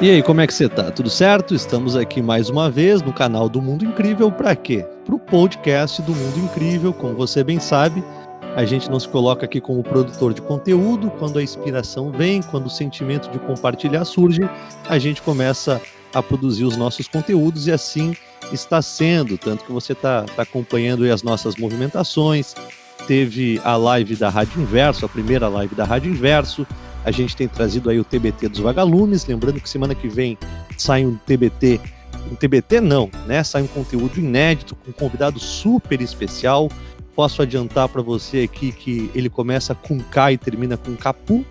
E aí, como é que você tá? Tudo certo? Estamos aqui mais uma vez no canal do Mundo Incrível. Para quê? Para o podcast do Mundo Incrível. Como você bem sabe, a gente não se coloca aqui como produtor de conteúdo. Quando a inspiração vem, quando o sentimento de compartilhar surge, a gente começa a produzir os nossos conteúdos e assim está sendo. Tanto que você está acompanhando aí as nossas movimentações. Teve a live da Rádio Inverso, a primeira live da Rádio Inverso. A gente tem trazido aí o TBT dos Vagalumes, lembrando que semana que vem sai um TBT não, né? Sai um conteúdo inédito com um convidado super especial. Posso adiantar para você aqui que ele começa com K e termina com Capu.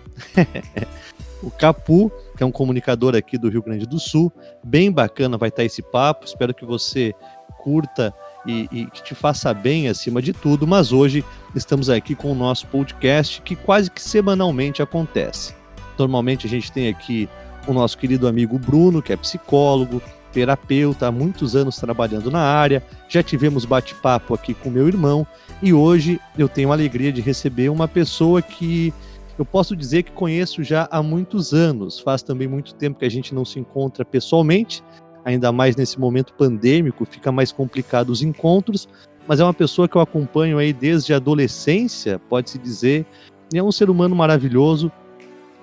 O Capu, que é um comunicador aqui do Rio Grande do Sul, bem bacana vai estar esse papo. Espero que você curta e que te faça bem acima de tudo, mas hoje estamos aqui com o nosso podcast que quase que semanalmente acontece. Normalmente a gente tem aqui o nosso querido amigo Bruno, que é psicólogo, terapeuta, há muitos anos trabalhando na área, já tivemos bate-papo aqui com meu irmão e hoje eu tenho a alegria de receber uma pessoa que eu posso dizer que conheço já há muitos anos, faz também muito tempo que a gente não se encontra pessoalmente, ainda mais nesse momento pandêmico, fica mais complicado os encontros, mas é uma pessoa que eu acompanho aí desde a adolescência, pode-se dizer, e é um ser humano maravilhoso,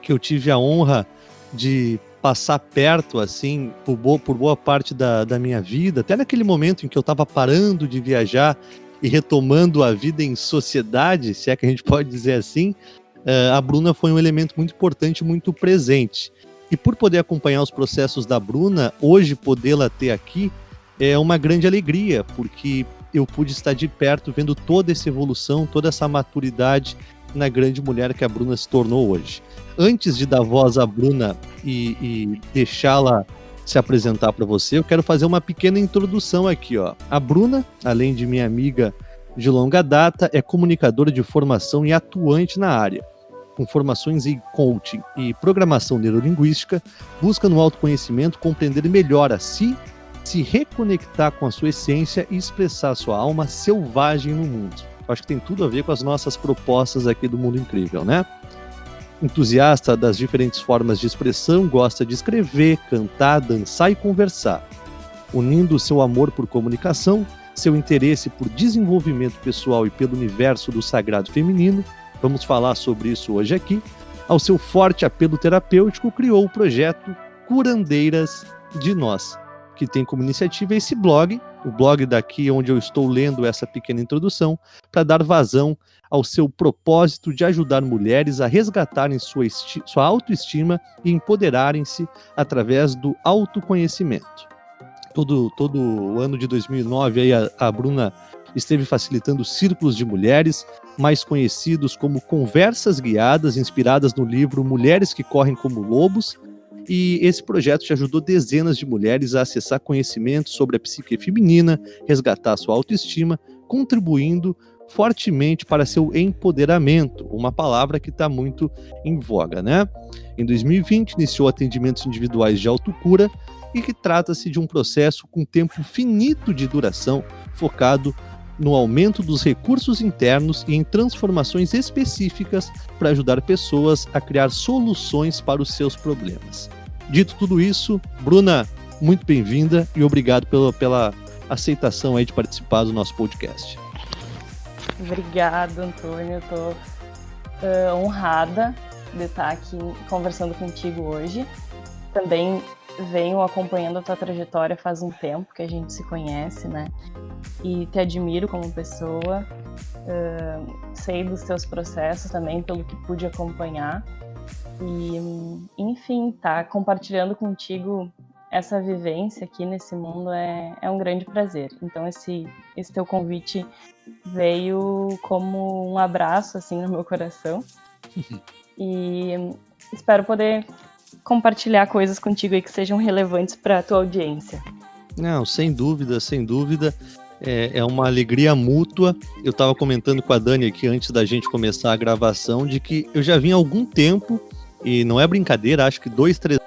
que eu tive a honra de passar perto, assim, por boa parte da minha vida, até naquele momento em que eu estava parando de viajar e retomando a vida em sociedade, se é que a gente pode dizer assim, a Bruna foi um elemento muito importante, muito presente. E por poder acompanhar os processos da Bruna, hoje podê-la ter aqui é uma grande alegria, porque eu pude estar de perto vendo toda essa evolução, toda essa maturidade na grande mulher que a Bruna se tornou hoje. Antes de dar voz à Bruna e deixá-la se apresentar para você, eu quero fazer uma pequena introdução aqui, ó. A Bruna, além de minha amiga de longa data, é comunicadora de formação e atuante na área. Com formações em coaching e programação neurolinguística, busca no autoconhecimento compreender melhor a si, se reconectar com a sua essência e expressar sua alma selvagem no mundo. Acho que tem tudo a ver com as nossas propostas aqui do Mundo Incrível, né? Entusiasta das diferentes formas de expressão, gosta de escrever, cantar, dançar e conversar. Unindo o seu amor por comunicação, seu interesse por desenvolvimento pessoal e pelo universo do sagrado feminino, vamos falar sobre isso hoje aqui, ao seu forte apelo terapêutico, criou o projeto Curandeiras de Nós, que tem como iniciativa esse blog, o blog daqui onde eu estou lendo essa pequena introdução, para dar vazão ao seu propósito de ajudar mulheres a resgatarem sua autoestima e empoderarem-se através do autoconhecimento. Todo o ano de 2009 aí a Bruna esteve facilitando círculos de mulheres, mais conhecidos como conversas guiadas, inspiradas no livro Mulheres que Correm como Lobos, e esse projeto já ajudou dezenas de mulheres a acessar conhecimentos sobre a psique feminina, resgatar sua autoestima, contribuindo fortemente para seu empoderamento, uma palavra que está muito em voga, né? Em 2020, iniciou atendimentos individuais de autocura e que trata-se de um processo com tempo finito de duração, focado no aumento dos recursos internos e em transformações específicas para ajudar pessoas a criar soluções para os seus problemas. Dito tudo isso, Bruna, muito bem-vinda e obrigado pela aceitação aí de participar do nosso podcast. Obrigada, Antônio. Eu estou honrada de estar aqui conversando contigo hoje. Também venho acompanhando a tua trajetória faz um tempo que a gente se conhece, né? E te admiro como pessoa, sei dos teus processos também, pelo que pude acompanhar. E, enfim, tá compartilhando contigo essa vivência aqui nesse mundo é um grande prazer. Então, esse teu convite veio como um abraço, assim, no meu coração. E espero poder compartilhar coisas contigo aí que sejam relevantes para a tua audiência. Não, sem dúvida, sem dúvida. É uma alegria mútua. Eu estava comentando com a Dani aqui antes da gente começar a gravação de que eu já vim há algum tempo, e não é brincadeira, acho que 2-3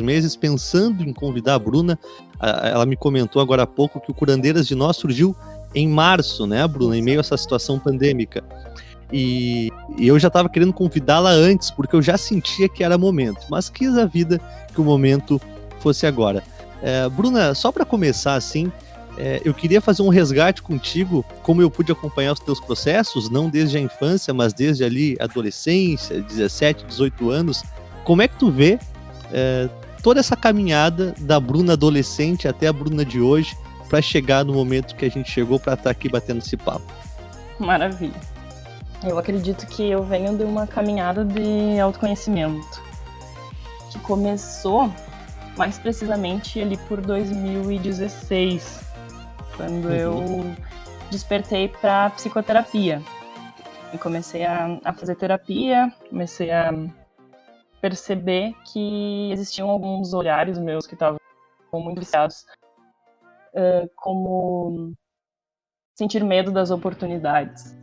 meses pensando em convidar a Bruna. Ela me comentou agora há pouco que o Curandeiras de Nós surgiu em março, né, Bruna, em meio a essa situação pandêmica. E eu já estava querendo convidá-la antes, porque eu já sentia que era momento, mas quis a vida que o momento fosse agora. Bruna, só para começar assim, eu queria fazer um resgate contigo, como eu pude acompanhar os teus processos, não desde a infância, mas desde ali adolescência, 17, 18 anos. Como é que tu vê toda essa caminhada da Bruna adolescente até a Bruna de hoje, para chegar no momento que a gente chegou para estar aqui batendo esse papo? Maravilha. Eu acredito que eu venho de uma caminhada de autoconhecimento, que começou mais precisamente ali por 2016, quando eu despertei para psicoterapia. E comecei a fazer terapia, comecei a perceber que existiam alguns olhares meus que estavam muito viciados, como sentir medo das oportunidades.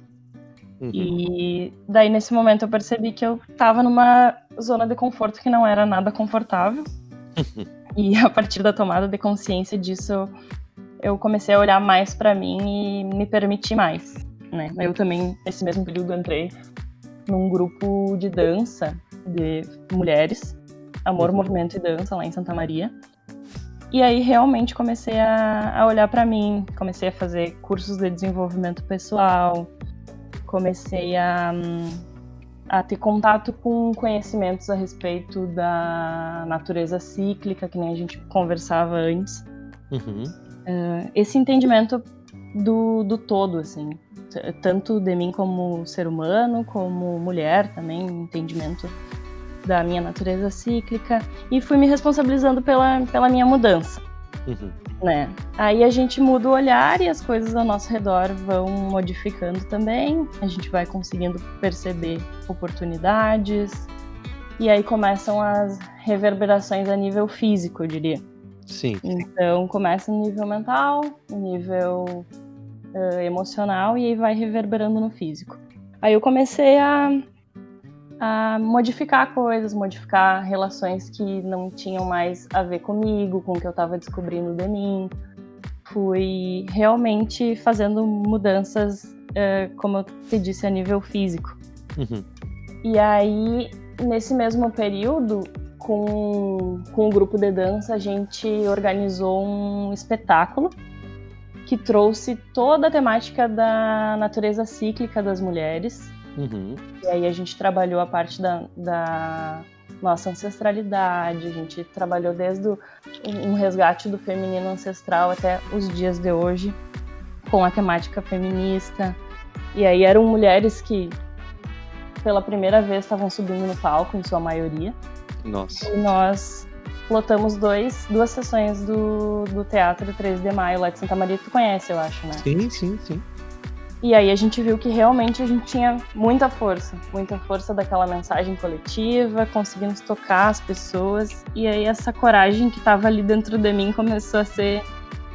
E daí, nesse momento, eu percebi que eu estava numa zona de conforto que não era nada confortável. E a partir da tomada de consciência disso, eu comecei a olhar mais para mim e me permitir mais, né? Eu também, nesse mesmo período, entrei num grupo de dança de mulheres, Amor, Movimento e Dança, lá em Santa Maria. E aí, realmente, comecei a olhar para mim, comecei a fazer cursos de desenvolvimento pessoal, comecei a ter contato com conhecimentos a respeito da natureza cíclica, que nem a gente conversava antes. Esse entendimento do todo, assim, tanto de mim como ser humano, como mulher também, entendimento da minha natureza cíclica, e fui me responsabilizando pela minha mudança. Né? Aí a gente muda o olhar e as coisas ao nosso redor vão modificando também, a gente vai conseguindo perceber oportunidades, e aí começam as reverberações a nível físico, eu diria. Sim. Então começa no nível mental, no nível emocional, e aí vai reverberando no físico. Aí eu comecei a modificar coisas, modificar relações que não tinham mais a ver comigo, com o que eu estava descobrindo de mim. Fui realmente fazendo mudanças, como eu te disse, a nível físico. E aí, nesse mesmo período, com o grupo de dança, a gente organizou um espetáculo que trouxe toda a temática da natureza cíclica das mulheres. E aí a gente trabalhou a parte da nossa ancestralidade, a gente trabalhou desde um resgate do feminino ancestral até os dias de hoje, com a temática feminista. E aí eram mulheres que, pela primeira vez, estavam subindo no palco, em sua maioria. Nossa. E nós lotamos duas sessões do Teatro 3 de Maio, lá de Santa Maria, que tu conhece, eu acho, né? Sim. E aí a gente viu que realmente a gente tinha muita força daquela mensagem coletiva, conseguimos tocar as pessoas, e aí essa coragem que estava ali dentro de mim começou a ser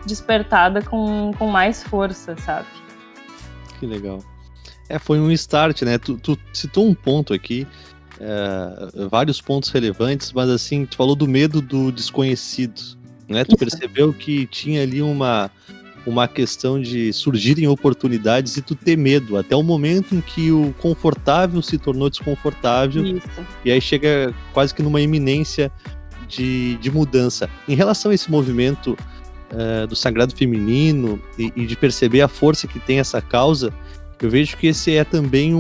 despertada com mais força, sabe? Que legal. Foi um start, né? Tu citou um ponto aqui, vários pontos relevantes, mas assim, tu falou do medo do desconhecido, né? Tu percebeu que tinha ali uma questão de surgirem oportunidades e tu ter medo, até o momento em que o confortável se tornou desconfortável. Isso. E aí chega quase que numa iminência de mudança. Em relação a esse movimento do sagrado feminino e de perceber a força que tem essa causa, eu vejo que esse é também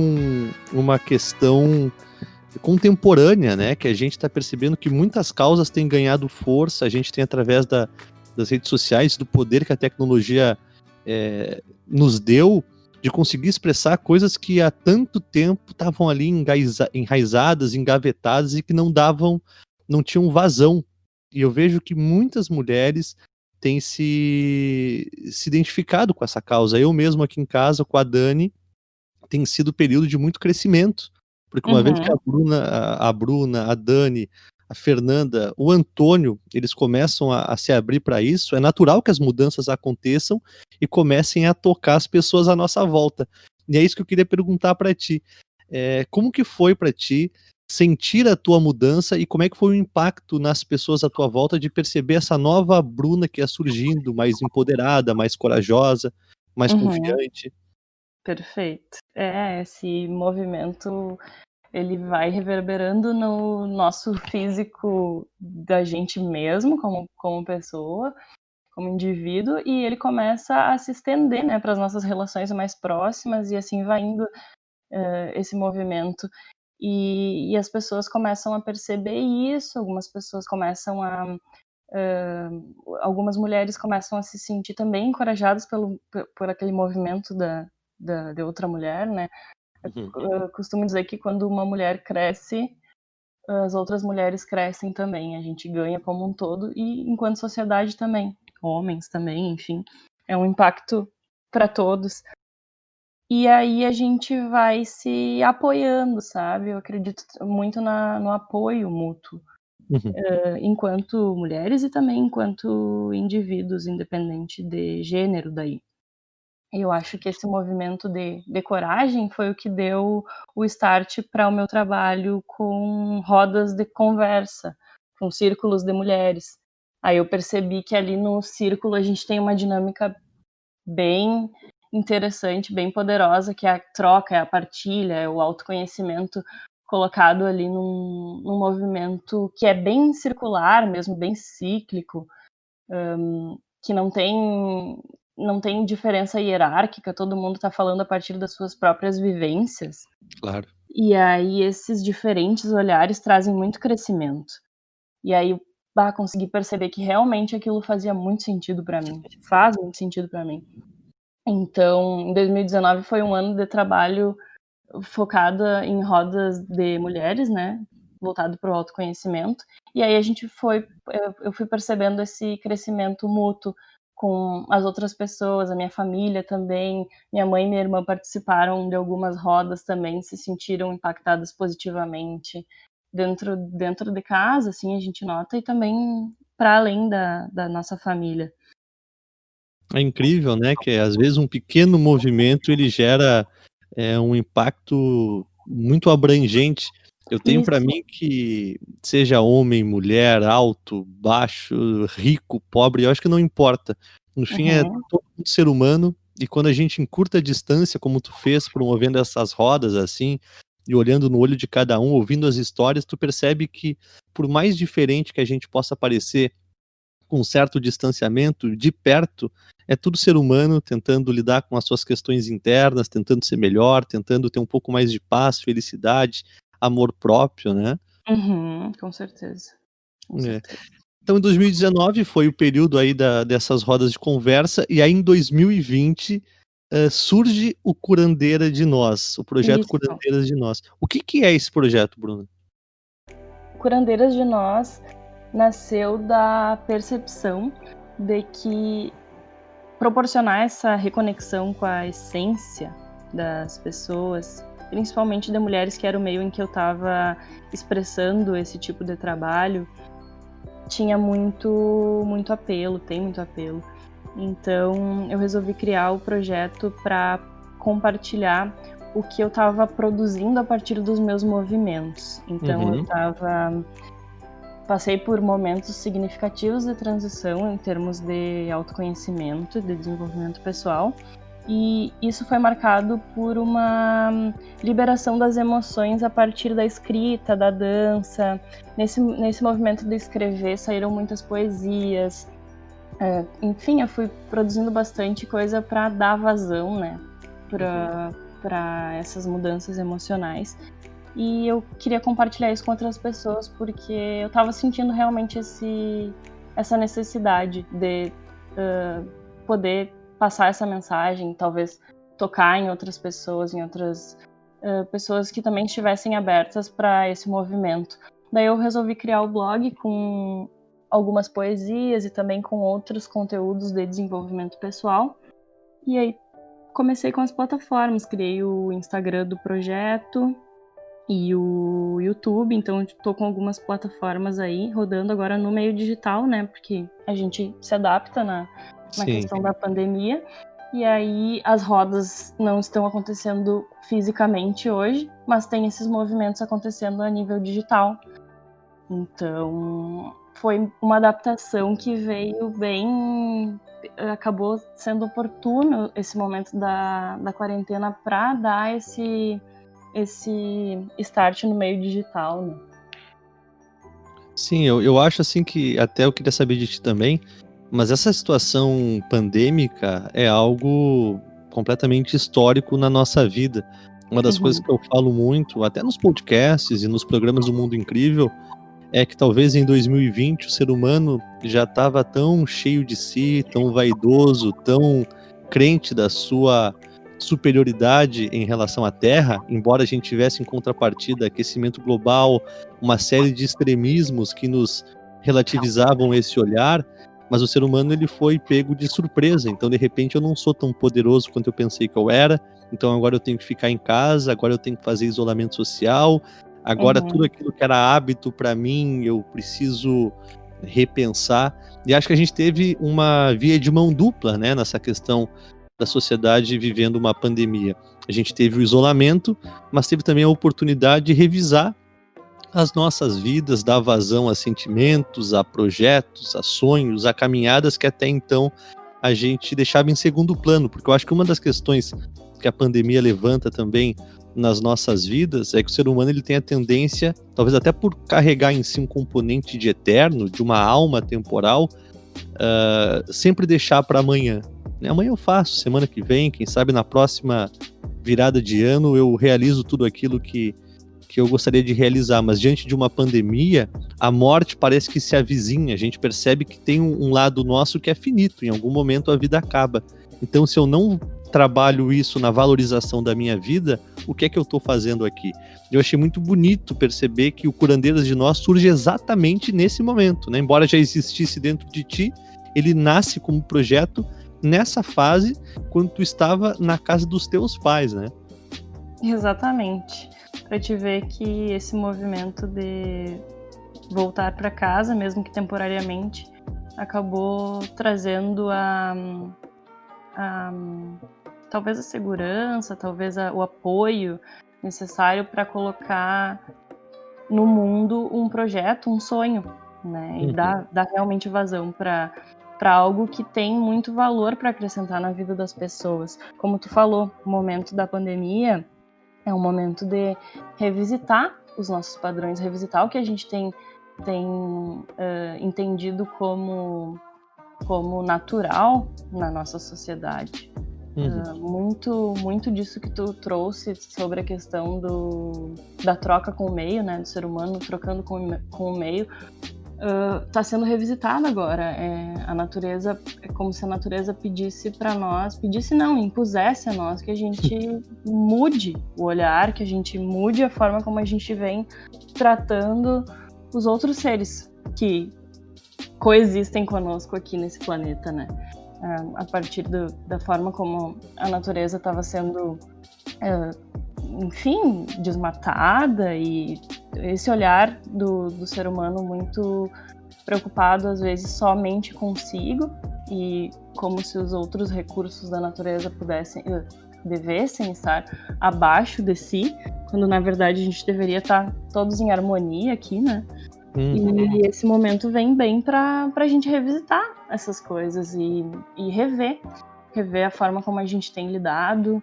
uma questão contemporânea, né? Que a gente está percebendo que muitas causas têm ganhado força, a gente tem através das redes sociais, do poder que a tecnologia nos deu, de conseguir expressar coisas que há tanto tempo estavam ali enraizadas, engavetadas e que não tinham vazão. E eu vejo que muitas mulheres têm se identificado com essa causa. Eu mesmo aqui em casa, com a Dani, tem sido um período de muito crescimento, porque uma vez que a Bruna, a Dani, a Fernanda, o Antônio, eles começam a se abrir para isso, é natural que as mudanças aconteçam e comecem a tocar as pessoas à nossa volta. E é isso que eu queria perguntar para ti. Como que foi para ti sentir a tua mudança e como é que foi o impacto nas pessoas à tua volta de perceber essa nova Bruna que ia surgindo, mais empoderada, mais corajosa, mais confiante? Perfeito. Esse movimento, ele vai reverberando no nosso físico da gente mesmo, como pessoa, como indivíduo, e ele começa a se estender, né, para as nossas relações mais próximas, e assim vai indo esse movimento. E as pessoas começam a perceber isso, algumas mulheres começam a se sentir também encorajadas por aquele movimento de outra mulher, né? Uhum. Eu costumo dizer que quando uma mulher cresce, as outras mulheres crescem também. A gente ganha como um todo e enquanto sociedade também. Homens também, enfim. É um impacto para todos. E aí a gente vai se apoiando, sabe? Eu acredito muito no apoio mútuo, Uhum. enquanto mulheres e também enquanto indivíduos, independente de gênero daí. Eu acho que esse movimento de coragem foi o que deu o start para o meu trabalho com rodas de conversa, com círculos de mulheres. Aí eu percebi que ali no círculo a gente tem uma dinâmica bem interessante, bem poderosa, que é a troca, é a partilha, é o autoconhecimento colocado ali num movimento que é bem circular mesmo, bem cíclico, que não tem diferença hierárquica, todo mundo está falando a partir das suas próprias vivências. Claro. E aí esses diferentes olhares trazem muito crescimento. E aí, consegui perceber que realmente aquilo fazia muito sentido para mim, faz muito sentido para mim. Então, em 2019 foi um ano de trabalho focada em rodas de mulheres, né, voltado para o autoconhecimento. E aí eu fui percebendo esse crescimento mútuo com as outras pessoas, a minha família também. Minha mãe e minha irmã participaram de algumas rodas também, se sentiram impactadas positivamente dentro de casa, assim, a gente nota, e também para além da nossa família. É incrível, né, que às vezes um pequeno movimento ele gera, um impacto muito abrangente. Eu tenho para Isso. mim que seja homem, mulher, alto, baixo, rico, pobre, eu acho que não importa. No fim é Uhum. todo mundo ser humano, e quando a gente encurta a distância, como tu fez promovendo essas rodas, assim, e olhando no olho de cada um, ouvindo as histórias, tu percebe que por mais diferente que a gente possa parecer com um certo distanciamento, de perto, é tudo ser humano tentando lidar com as suas questões internas, tentando ser melhor, tentando ter um pouco mais de paz, felicidade, amor próprio, né. Uhum, com certeza, com É. certeza. Então em 2019 foi o período aí dessas rodas de conversa, e aí em 2020, surge o Curandeira de Nós, o projeto Isso. Curandeiras de Nós. O que que é esse projeto, Bruna? Curandeiras de Nós nasceu da percepção de que proporcionar essa reconexão com a essência das pessoas, principalmente de mulheres, que era o meio em que eu estava expressando esse tipo de trabalho, tinha muito apelo, tem muito apelo. Então eu resolvi criar o projeto para compartilhar o que eu estava produzindo a partir dos meus movimentos. Então Uhum. passei por momentos significativos de transição em termos de autoconhecimento, de desenvolvimento pessoal, e isso foi marcado por uma liberação das emoções a partir da escrita, da dança. Nesse movimento de escrever saíram muitas poesias. Enfim, eu fui produzindo bastante coisa para dar vazão, né, para essas mudanças emocionais. E eu queria compartilhar isso com outras pessoas, porque eu estava sentindo realmente essa necessidade de poder passar essa mensagem, talvez tocar em outras pessoas, em outras pessoas que também estivessem abertas para esse movimento. Daí eu resolvi criar o blog com algumas poesias e também com outros conteúdos de desenvolvimento pessoal. E aí comecei com as plataformas, criei o Instagram do projeto e o YouTube, então eu tô com algumas plataformas aí rodando agora no meio digital, né? Porque a gente se adapta na Sim. questão da pandemia. E aí as rodas não estão acontecendo fisicamente hoje, mas tem esses movimentos acontecendo a nível digital. Então foi uma adaptação que veio bem, acabou sendo oportuno esse momento da quarentena para dar esse start no meio digital, né? Sim, eu acho assim que até eu queria saber de ti também, mas essa situação pandêmica é algo completamente histórico na nossa vida. Uma das coisas que eu falo muito, até nos podcasts e nos programas do Mundo Incrível, é que talvez em 2020 o ser humano já estava tão cheio de si, tão vaidoso, tão crente da sua superioridade em relação à Terra, embora a gente tivesse em contrapartida aquecimento global, uma série de extremismos que nos relativizavam esse olhar, mas o ser humano ele foi pego de surpresa, então de repente eu não sou tão poderoso quanto eu pensei que eu era, então agora eu tenho que ficar em casa, agora eu tenho que fazer isolamento social, agora tudo aquilo que era hábito para mim eu preciso repensar, e acho que a gente teve uma via de mão dupla, né, nessa questão da sociedade vivendo uma pandemia. A gente teve o isolamento, mas teve também a oportunidade de revisar as nossas vidas, dar vazão a sentimentos, a projetos, a sonhos, a caminhadas que até então a gente deixava em segundo plano, porque eu acho que uma das questões que a pandemia levanta também nas nossas vidas é que o ser humano ele tem a tendência, talvez até por carregar em si um componente de eterno, de uma alma temporal, sempre deixar para amanhã. Amanhã eu faço, semana que vem, quem sabe na próxima virada de ano eu realizo tudo aquilo que eu gostaria de realizar, mas diante de uma pandemia, a morte parece que se avizinha, a gente percebe que tem um lado nosso que é finito, em algum momento a vida acaba. Então se eu não trabalho isso na valorização da minha vida, o que é que eu estou fazendo aqui? Eu achei muito bonito perceber que o Curandeiras de Nós surge exatamente nesse momento, né? Embora já existisse dentro de ti, ele nasce como projeto nessa fase, quando tu estava na casa dos teus pais, né? Exatamente. Para te ver que esse movimento de voltar para casa, mesmo que temporariamente, acabou trazendo talvez a segurança, talvez o apoio necessário para colocar no mundo um projeto, um sonho, né? E dar realmente vazão para algo que tem muito valor para acrescentar na vida das pessoas. Como tu falou, o momento da pandemia é um momento de revisitar os nossos padrões, revisitar o que a gente tem entendido como natural na nossa sociedade. Muito disso que tu trouxe sobre a questão da troca com o meio, né, do ser humano trocando com o meio, está sendo revisitado agora. A natureza, é como se a natureza pedisse para nós, impusesse a nós que a gente mude o olhar, que a gente mude a forma como a gente vem tratando os outros seres que coexistem conosco aqui nesse planeta, né? A partir da forma como a natureza estava sendo, enfim, desmatada, e esse olhar do ser humano muito preocupado, às vezes, somente consigo, e como se os outros recursos da natureza devessem estar abaixo de si, quando na verdade a gente deveria estar todos em harmonia aqui, né? E esse momento vem bem para a gente revisitar essas coisas e rever a forma como a gente tem lidado,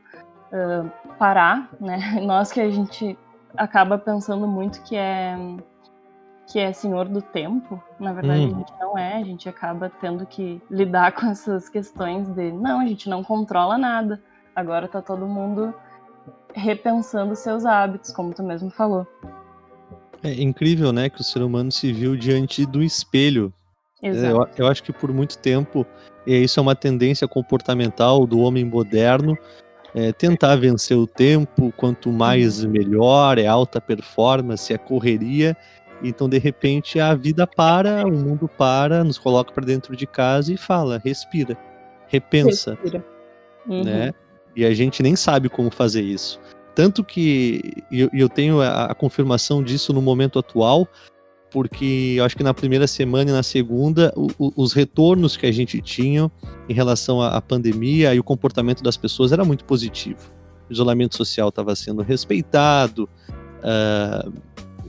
parar, né? Nós que a gente acaba pensando muito que é senhor do tempo, na verdade a gente não é, a gente acaba tendo que lidar com essas questões não, a gente não controla nada, agora tá todo mundo repensando seus hábitos, como tu mesmo falou. É incrível, né, que o ser humano se viu diante do espelho. Eu acho que por muito tempo, isso é uma tendência comportamental do homem moderno, tentar vencer o tempo, quanto mais melhor, é alta performance, é correria. Então, de repente, a vida para, o mundo para, nos coloca para dentro de casa e fala, respira, repensa, né? E a gente nem sabe como fazer isso. Tanto que eu tenho a confirmação disso no momento atual, porque eu acho que na primeira semana e na segunda, os retornos que a gente tinha em relação à pandemia e o comportamento das pessoas era muito positivo. O isolamento social estava sendo respeitado,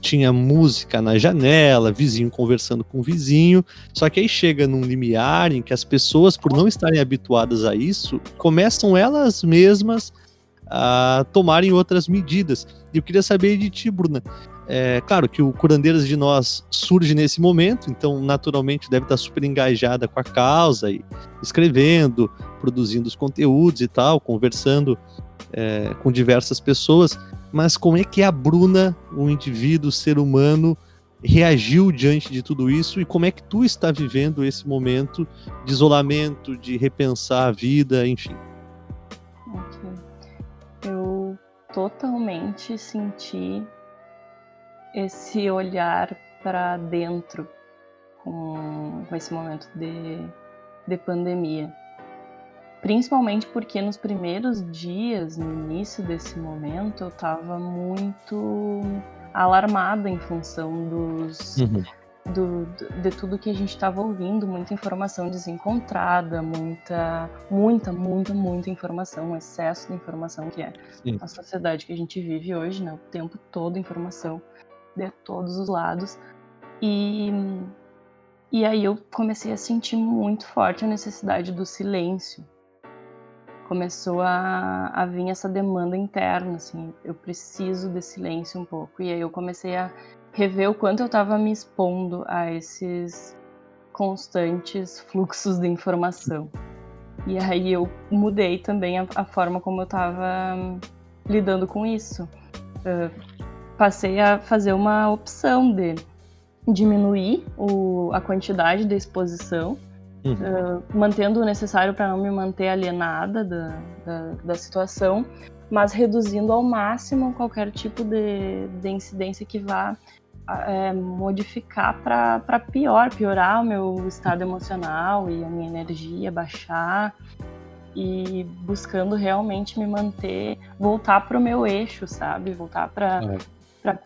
tinha música na janela, vizinho conversando com vizinho, só que aí chega num limiar em que as pessoas, por não estarem habituadas a isso, começam elas mesmas a tomarem outras medidas. E eu queria saber de ti, Bruna. Claro que o Curandeiras de Nós surge nesse momento, então naturalmente deve estar super engajada com a causa, e escrevendo, produzindo os conteúdos e tal, conversando com diversas pessoas. Mas como é que a Bruna, o indivíduo, o ser humano, reagiu diante de tudo isso, e como é que tu está vivendo esse momento de isolamento, de repensar a vida, enfim? Ok. Eu totalmente senti esse olhar para dentro com esse momento de pandemia. Principalmente porque nos primeiros dias, no início desse momento, eu estava muito alarmada em função de tudo que a gente estava ouvindo, muita informação desencontrada, muita informação, um excesso de informação, que é Sim. a sociedade que a gente vive hoje, né? O tempo todo informação de todos os lados. E aí eu comecei a sentir muito forte a necessidade do silêncio. Começou a vir essa demanda interna, assim, eu preciso de silêncio um pouco. E aí eu comecei a rever o quanto eu estava me expondo a esses constantes fluxos de informação. E aí eu mudei também a forma como eu estava lidando com isso. Passei a fazer uma opção de diminuir a quantidade de exposição, mantendo o necessário para não me manter alienada da situação, mas reduzindo ao máximo qualquer tipo de incidência que vá modificar para piorar o meu estado emocional e a minha energia baixar, e buscando realmente me manter, voltar para o meu eixo, sabe? Voltar para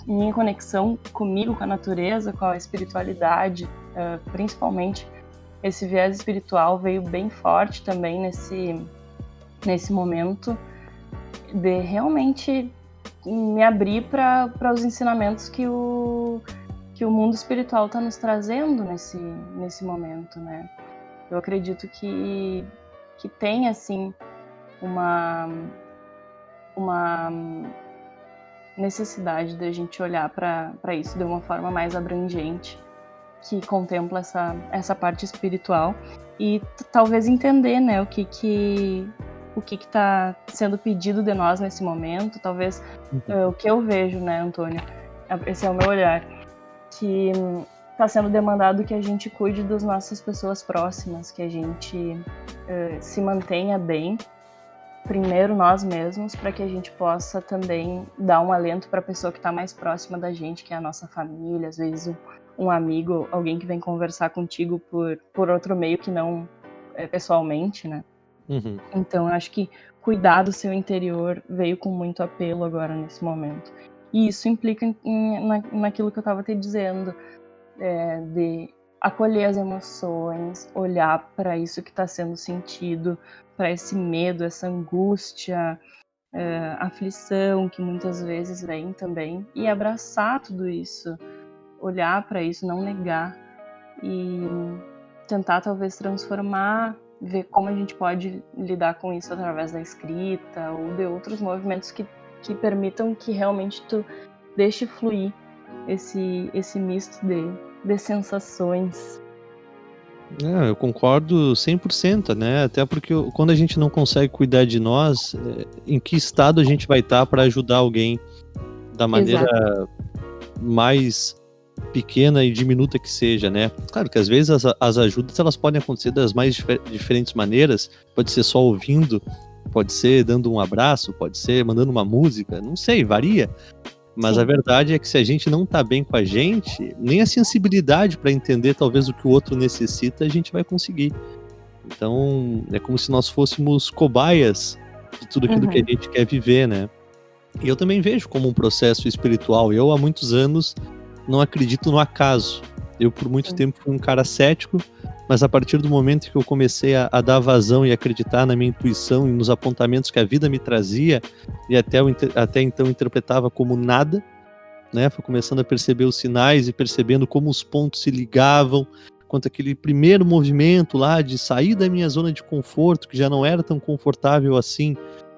minha conexão comigo, com a natureza, com a espiritualidade, principalmente. Esse viés espiritual veio bem forte também nesse momento, de realmente me abrir para os ensinamentos que o mundo espiritual está nos trazendo nesse momento, né? Eu acredito que tem, assim, uma necessidade de a gente olhar para isso de uma forma mais abrangente, que contempla essa parte espiritual, e talvez entender, né, o que está sendo pedido de nós nesse momento. Talvez o que eu vejo, né, Antônio, esse é o meu olhar, que está sendo demandado que a gente cuide das nossas pessoas próximas, que a gente se mantenha bem, primeiro nós mesmos, para que a gente possa também dar um alento para a pessoa que está mais próxima da gente, que é a nossa família, às vezes um amigo, alguém que vem conversar contigo por outro meio que não pessoalmente, né? Então, eu acho que cuidar do seu interior veio com muito apelo agora nesse momento. E isso implica naquilo que eu estava te dizendo, de acolher as emoções, olhar para isso que está sendo sentido, para esse medo, essa angústia, aflição que muitas vezes vem também, e abraçar tudo isso, olhar para isso, não negar, e tentar talvez transformar, ver como a gente pode lidar com isso através da escrita ou de outros movimentos que permitam que realmente tu deixe fluir esse misto de sensações. Eu concordo 100%, né? Até porque quando a gente não consegue cuidar de nós, em que estado a gente vai estar para ajudar alguém da maneira mais pequena e diminuta que seja, né? Claro que às vezes as ajudas elas podem acontecer das mais diferentes maneiras. Pode ser só ouvindo, pode ser dando um abraço, pode ser mandando uma música, não sei, varia. Mas sim, a verdade é que se a gente não tá bem com a gente, nem a sensibilidade para entender talvez o que o outro necessita a gente vai conseguir. Então é como se nós fôssemos cobaias de tudo aquilo que a gente quer viver, né? E eu também vejo como um processo espiritual. Eu há muitos anos não acredito no acaso. Eu por muito tempo fui um cara cético, mas a partir do momento que eu comecei a dar vazão e acreditar na minha intuição e nos apontamentos que a vida me trazia, e até então interpretava como nada, né? Foi começando a perceber os sinais e percebendo como os pontos se ligavam, quanto aquele primeiro movimento lá de sair da minha zona de conforto, que já não era tão confortável assim,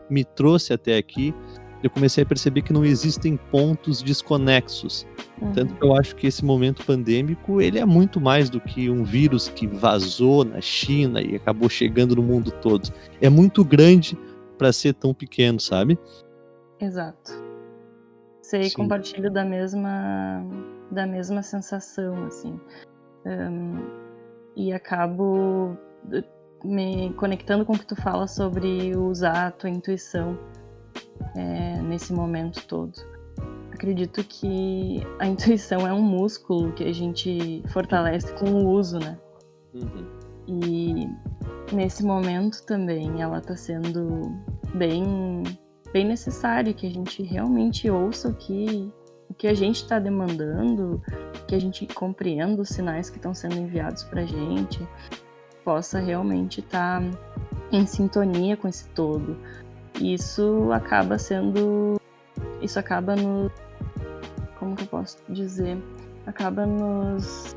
me trouxe até aqui. Eu comecei a perceber que não existem pontos desconexos. Tanto que eu acho que esse momento pandêmico, ele é muito mais do que um vírus que vazou na China e acabou chegando no mundo todo. É muito grande para ser tão pequeno, sabe? Exato. Sei, compartilho da mesma sensação, assim. E acabo me conectando com o que tu fala sobre usar a tua intuição nesse momento todo. Acredito que a intuição é um músculo que a gente fortalece com o uso, né? E nesse momento também ela está sendo bem necessário que a gente realmente ouça o que a gente está demandando, que a gente compreenda os sinais que estão sendo enviados para a gente, possa realmente estar em sintonia com esse todo. Isso acaba nos... Como que eu posso dizer? Acaba nos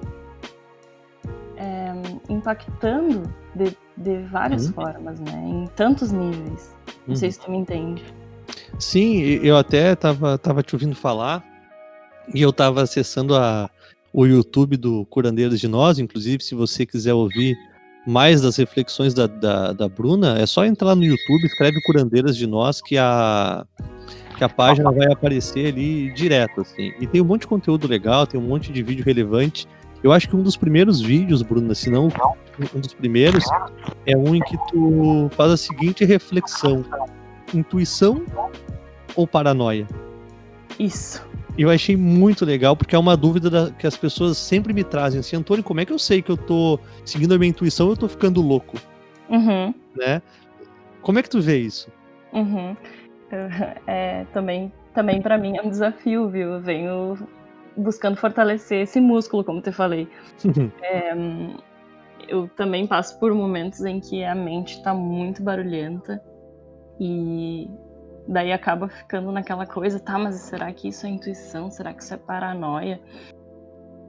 impactando de várias formas, né? Em tantos níveis. Não sei se tu me entende. Sim, eu até tava te ouvindo falar e eu tava acessando o YouTube do Curandeiras de Nós. Inclusive, se você quiser ouvir mais das reflexões da Bruna, é só entrar no YouTube, escreve Curandeiras de Nós que a página vai aparecer ali direto, assim. E tem um monte de conteúdo legal, tem um monte de vídeo relevante. Eu acho que um dos primeiros vídeos, Bruna, se não um dos primeiros, é um em que tu faz a seguinte reflexão: intuição ou paranoia? Isso. Eu achei muito legal, porque é uma dúvida que as pessoas sempre me trazem, assim, Antônio, como é que eu sei que eu tô seguindo a minha intuição ou eu tô ficando louco? Né? Como é que tu vê isso? Também para mim é um desafio, viu? Eu venho buscando fortalecer esse músculo, como te falei. Eu também passo por momentos em que a mente está muito barulhenta e daí acaba ficando naquela coisa, tá, mas será que isso é intuição? Será que isso é paranoia?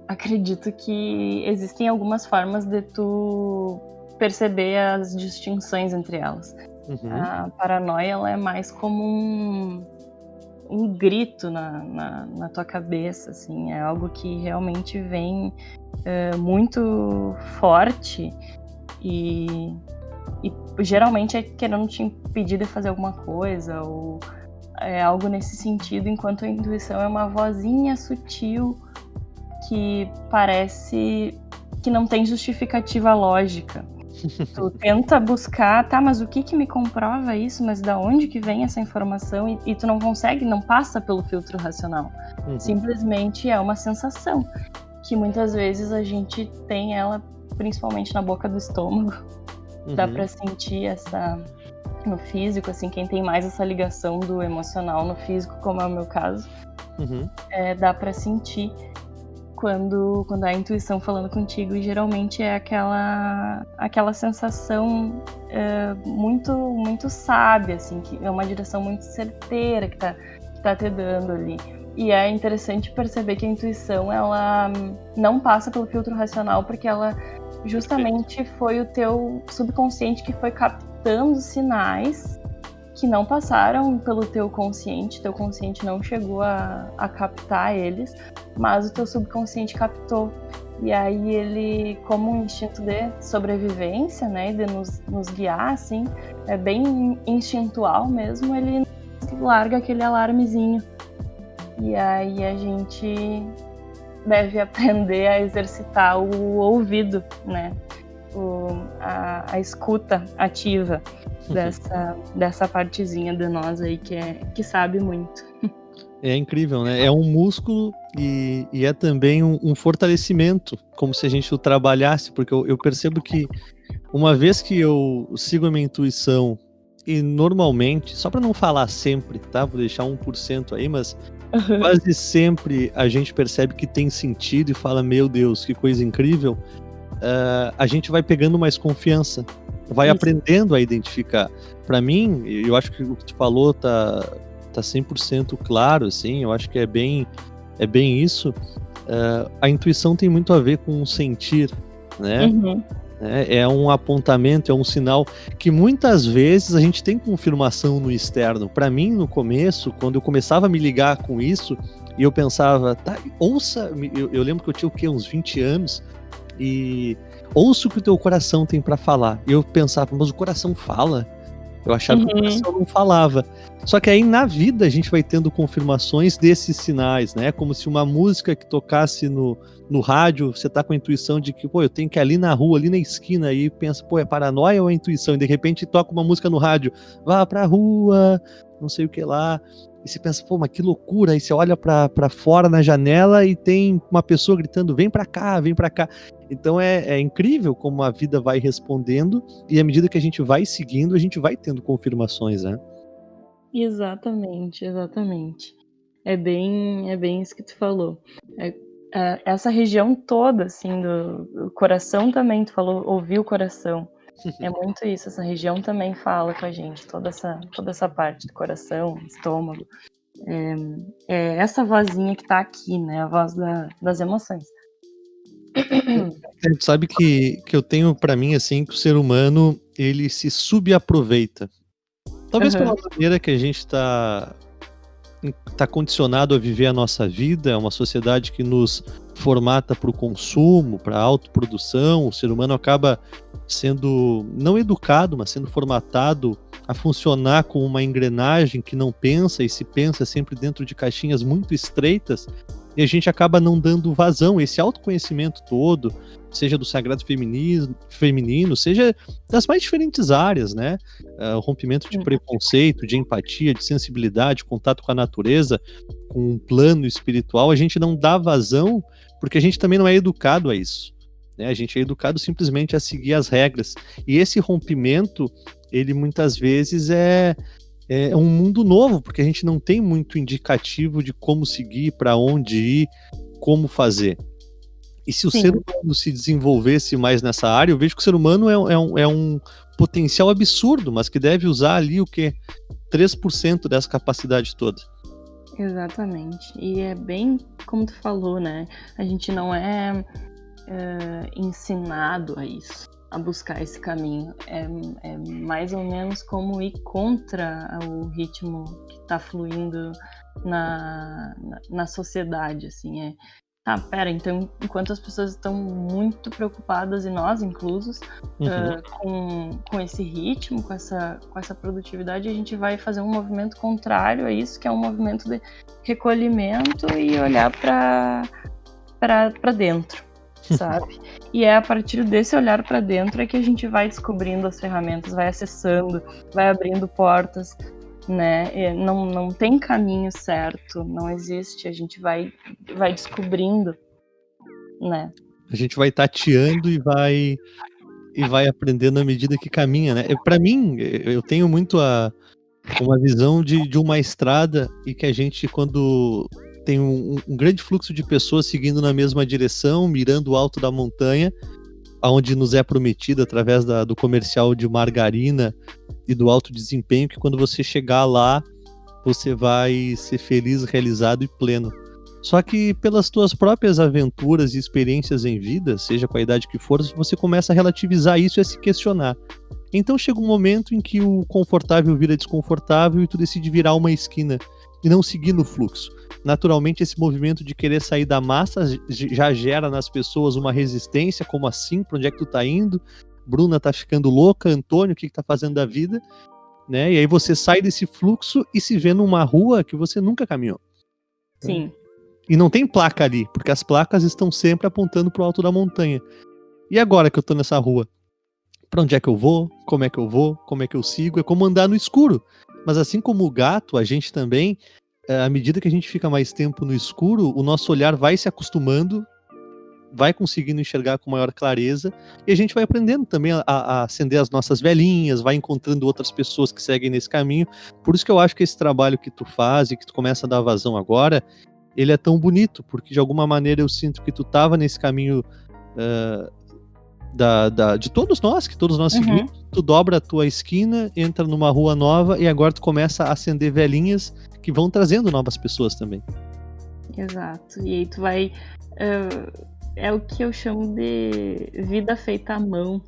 Acredito que existem algumas formas de tu perceber as distinções entre elas. A paranoia, ela é mais como um grito na tua cabeça, assim, é algo que realmente vem muito forte e geralmente é querendo te impedir de fazer alguma coisa ou é algo nesse sentido, enquanto a intuição é uma vozinha sutil que parece que não tem justificativa lógica. Tu tenta buscar, tá, mas o que me comprova isso? Mas da onde que vem essa informação? E tu não consegue, não passa pelo filtro racional. Simplesmente é uma sensação que muitas vezes a gente tem ela principalmente na boca do estômago. Dá pra sentir essa no físico, assim, quem tem mais essa ligação do emocional no físico, como é o meu caso, dá pra sentir quando a intuição falando contigo, e geralmente é aquela sensação muito, muito sábia, assim, que é uma direção muito certeira que tá te dando ali. E é interessante perceber que a intuição, ela não passa pelo filtro racional, porque ela justamente foi o teu subconsciente que foi captando sinais que não passaram pelo teu consciente não chegou a captar eles, mas o teu subconsciente captou. E aí ele, como um instinto de sobrevivência, né, de nos guiar, assim, é bem instintual mesmo, ele larga aquele alarmezinho. E aí a gente deve aprender a exercitar o ouvido, né, a escuta ativa dessa partezinha de nós aí que sabe muito. É incrível, né? É um músculo e é também um fortalecimento, como se a gente o trabalhasse, porque eu percebo que uma vez que eu sigo a minha intuição, e normalmente, só para não falar sempre, tá? Vou deixar 1% aí, mas quase sempre a gente percebe que tem sentido e fala, meu Deus, que coisa incrível, a gente vai pegando mais confiança, vai aprendendo a identificar. Para mim, eu acho que o que tu falou tá 100% claro, assim, eu acho que é bem é bem isso. A intuição tem muito a ver com o sentir, né? Uhum. É um apontamento, é um sinal que muitas vezes a gente tem confirmação no externo. Para mim, no começo, quando eu começava a me ligar com isso, e eu pensava, tá, ouça, eu lembro que eu tinha o quê? Uns 20 anos, e ouça o que o teu coração tem para falar. E eu pensava, mas o coração fala? Eu achava que o coração não falava. Só que aí na vida a gente vai tendo confirmações desses sinais, né? Como se uma música que tocasse no rádio, você tá com a intuição de que, pô, eu tenho que ir ali na rua, ali na esquina, e pensa, pô, é paranoia ou é intuição? E de repente toca uma música no rádio, vá pra rua, não sei o que lá. E você pensa, pô, mas que loucura. Aí você olha pra fora na janela e tem uma pessoa gritando, vem pra cá, vem pra cá. Então é incrível como a vida vai respondendo, e à medida que a gente vai seguindo, a gente vai tendo confirmações, né? Exatamente, exatamente. É bem isso que tu falou. Essa região toda, assim, do coração também, tu falou, ouvir o coração. É muito isso, essa região também fala com a gente, toda essa parte do coração, estômago. É essa vozinha que tá aqui, né? A voz das emoções. Tu sabe que eu tenho pra mim, assim, que o ser humano, ele se subaproveita. Talvez pela maneira que a gente tá condicionado a viver a nossa vida, é uma sociedade que nos formata para o consumo, para a autoprodução. O ser humano acaba sendo, não educado, mas sendo formatado a funcionar com uma engrenagem que não pensa, e se pensa sempre dentro de caixinhas muito estreitas, e a gente acaba não dando vazão. Esse autoconhecimento todo, seja do sagrado feminino, seja das mais diferentes áreas, né? O rompimento de preconceito, de empatia, de sensibilidade, contato com a natureza, com um plano espiritual, a gente não dá vazão porque a gente também não é educado a isso, né? A gente é educado simplesmente a seguir as regras. E esse rompimento, ele muitas vezes é um mundo novo, porque a gente não tem muito indicativo de como seguir, para onde ir, como fazer. E se o ser humano se desenvolvesse mais nessa área, eu vejo que o ser humano é um potencial absurdo, mas que deve usar ali o quê? 3% dessa capacidade toda. Exatamente. E é bem como tu falou, né? A gente não é ensinado a isso, a buscar esse caminho. É mais ou menos como ir contra o ritmo que está fluindo na sociedade, assim. Então, enquanto as pessoas estão muito preocupadas, e nós inclusos, com esse ritmo, com essa produtividade, a gente vai fazer um movimento contrário a isso, que é um movimento de recolhimento e olhar para dentro, sabe? E é a partir desse olhar para dentro é que a gente vai descobrindo as ferramentas, vai acessando, vai abrindo portas, né? Não tem caminho certo, não existe, a gente vai descobrindo, né? A gente vai tateando e vai aprendendo à medida que caminha, né? Para mim, eu tenho muito uma visão de uma estrada, e que a gente, quando tem um grande fluxo de pessoas seguindo na mesma direção, mirando o alto da montanha, aonde nos é prometido através do comercial de margarina e do alto desempenho, que quando você chegar lá, você vai ser feliz, realizado e pleno. Só que pelas tuas próprias aventuras e experiências em vida, seja com a idade que for, você começa a relativizar isso e a se questionar. Então chega um momento em que o confortável vira desconfortável e tu decide virar uma esquina e não seguir no fluxo. Naturalmente, esse movimento de querer sair da massa já gera nas pessoas uma resistência. Como assim? Para onde é que tu tá indo? Bruna tá ficando louca? Antônio, o que tá fazendo da vida? Né? E aí você sai desse fluxo e se vê numa rua que você nunca caminhou. Sim. E não tem placa ali, porque as placas estão sempre apontando pro alto da montanha. E agora que eu tô nessa rua? Pra onde é que eu vou? Como é que eu vou? Como é que eu sigo? É como andar no escuro. Mas assim como o gato, a gente também, à medida que a gente fica mais tempo no escuro, o nosso olhar vai se acostumando, vai conseguindo enxergar com maior clareza, e a gente vai aprendendo também a acender as nossas velinhas, vai encontrando outras pessoas que seguem nesse caminho. Por isso que eu acho que esse trabalho que tu faz e que tu começa a dar vazão agora, ele é tão bonito, porque de alguma maneira eu sinto que tu tava nesse caminho de todos nós seguimos. Tu dobra a tua esquina, entra numa rua nova, e agora tu começa a acender velinhas que vão trazendo novas pessoas também. Exato. E aí tu vai. É o que eu chamo de vida feita à mão.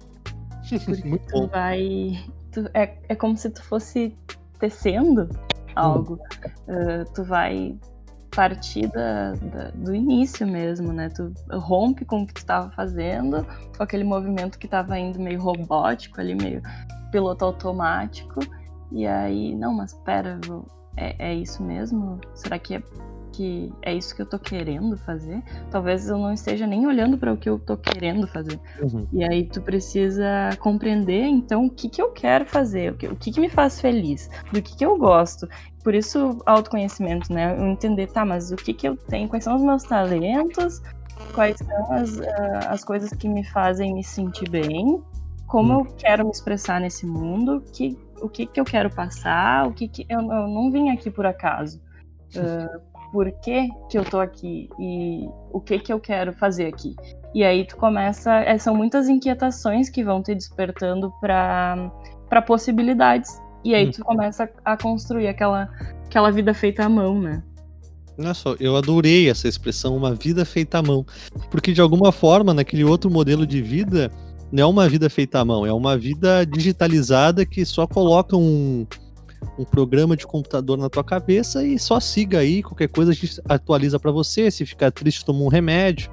Porque Muito tu bom. vai. É como se tu fosse tecendo algo. Tu vai partir do início mesmo, né? Tu rompe com o que tu estava fazendo, com aquele movimento que estava indo meio robótico ali, meio piloto automático. E aí, não, mas pera, é isso mesmo? Será que é isso que eu tô querendo fazer? Talvez eu não esteja nem olhando para o que eu tô querendo fazer. Uhum. E aí tu precisa compreender, então, o que eu quero fazer, o que me faz feliz, do que eu gosto. Por isso, autoconhecimento, né? Eu entender, tá, mas o que eu tenho, quais são os meus talentos, quais são as coisas que me fazem me sentir bem, como eu quero me expressar nesse mundo, o que eu quero passar, eu não vim aqui por acaso. Por que eu tô aqui e o que eu quero fazer aqui. E aí tu começa, são muitas inquietações que vão te despertando para possibilidades. E aí tu começa a construir aquela vida feita à mão, né? Nossa, eu adorei essa expressão, uma vida feita à mão. Porque de alguma forma, naquele outro modelo de vida, não é uma vida feita à mão, é uma vida digitalizada que só coloca um programa de computador na tua cabeça e só siga aí, qualquer coisa a gente atualiza para você, se ficar triste toma um remédio,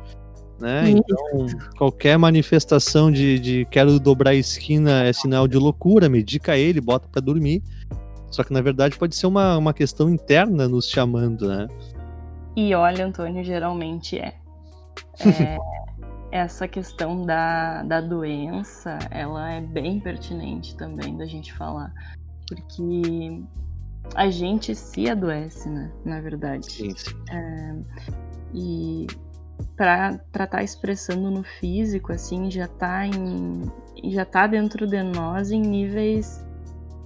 né? Então, qualquer manifestação de quero dobrar a esquina é sinal de loucura, medica ele, bota para dormir. Só que na verdade pode ser uma questão interna nos chamando, né? E olha, Antônio, geralmente essa questão da doença, ela é bem pertinente também da gente falar, porque a gente se adoece, né, na verdade. Sim, sim. E para estar expressando no físico, assim, já tá dentro de nós em níveis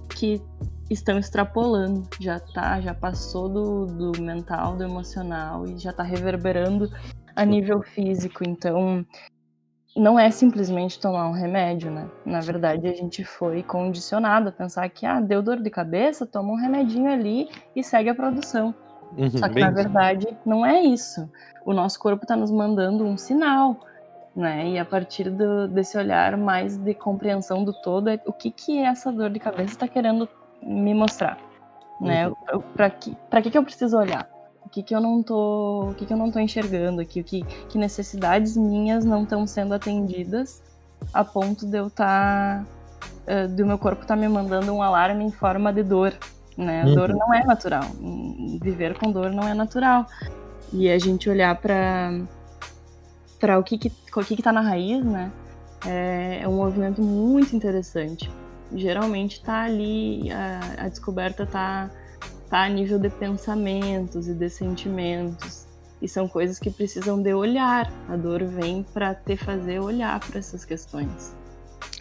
que estão extrapolando, já passou do mental, do emocional e já tá reverberando a nível físico. Então, não é simplesmente tomar um remédio, né? Na verdade, a gente foi condicionado a pensar que, deu dor de cabeça, toma um remedinho ali e segue a produção. Só que, na verdade, não é isso. O nosso corpo está nos mandando um sinal, né? E a partir desse olhar mais de compreensão do todo, o que essa dor de cabeça está querendo me mostrar, né? Para que eu preciso olhar? O que eu não tô enxergando aqui? Que necessidades minhas não estão sendo atendidas a ponto de eu do meu corpo tá me mandando um alarme em forma de dor, né? Dor não é natural. Viver com dor não é natural. E a gente olhar para o que tá na raiz, né? É um movimento muito interessante. Geralmente tá ali, a descoberta tá a nível de pensamentos e de sentimentos. E são coisas que precisam de olhar. A dor vem para te fazer olhar para essas questões.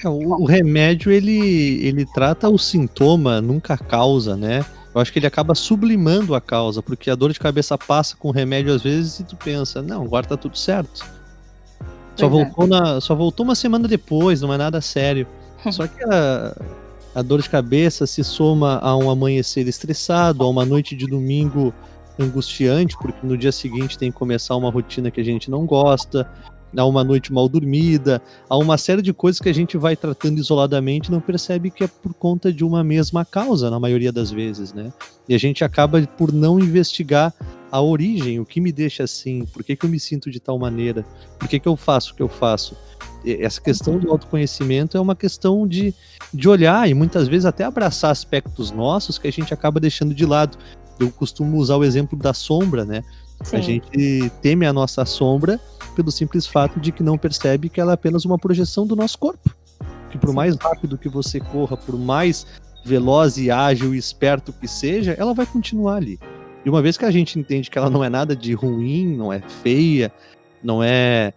O remédio, ele trata o sintoma, nunca a causa, né? Eu acho que ele acaba sublimando a causa, porque a dor de cabeça passa com o remédio às vezes e tu pensa, não, agora tá tudo certo. Só voltou uma semana depois, não é nada sério. Só que a dor de cabeça se soma a um amanhecer estressado, a uma noite de domingo angustiante, porque no dia seguinte tem que começar uma rotina que a gente não gosta, a uma noite mal dormida, a uma série de coisas que a gente vai tratando isoladamente e não percebe que é por conta de uma mesma causa, na maioria das vezes, né? E a gente acaba por não investigar a origem, o que me deixa assim, por que eu me sinto de tal maneira, por que eu faço o que eu faço. Essa questão do autoconhecimento é uma questão de olhar e muitas vezes até abraçar aspectos nossos que a gente acaba deixando de lado. Eu costumo usar o exemplo da sombra, né? Sim. A gente teme a nossa sombra pelo simples fato de que não percebe que ela é apenas uma projeção do nosso corpo. Que por mais rápido que você corra, por mais veloz e ágil e esperto que seja, ela vai continuar ali. E uma vez que a gente entende que ela não é nada de ruim, não é feia, não é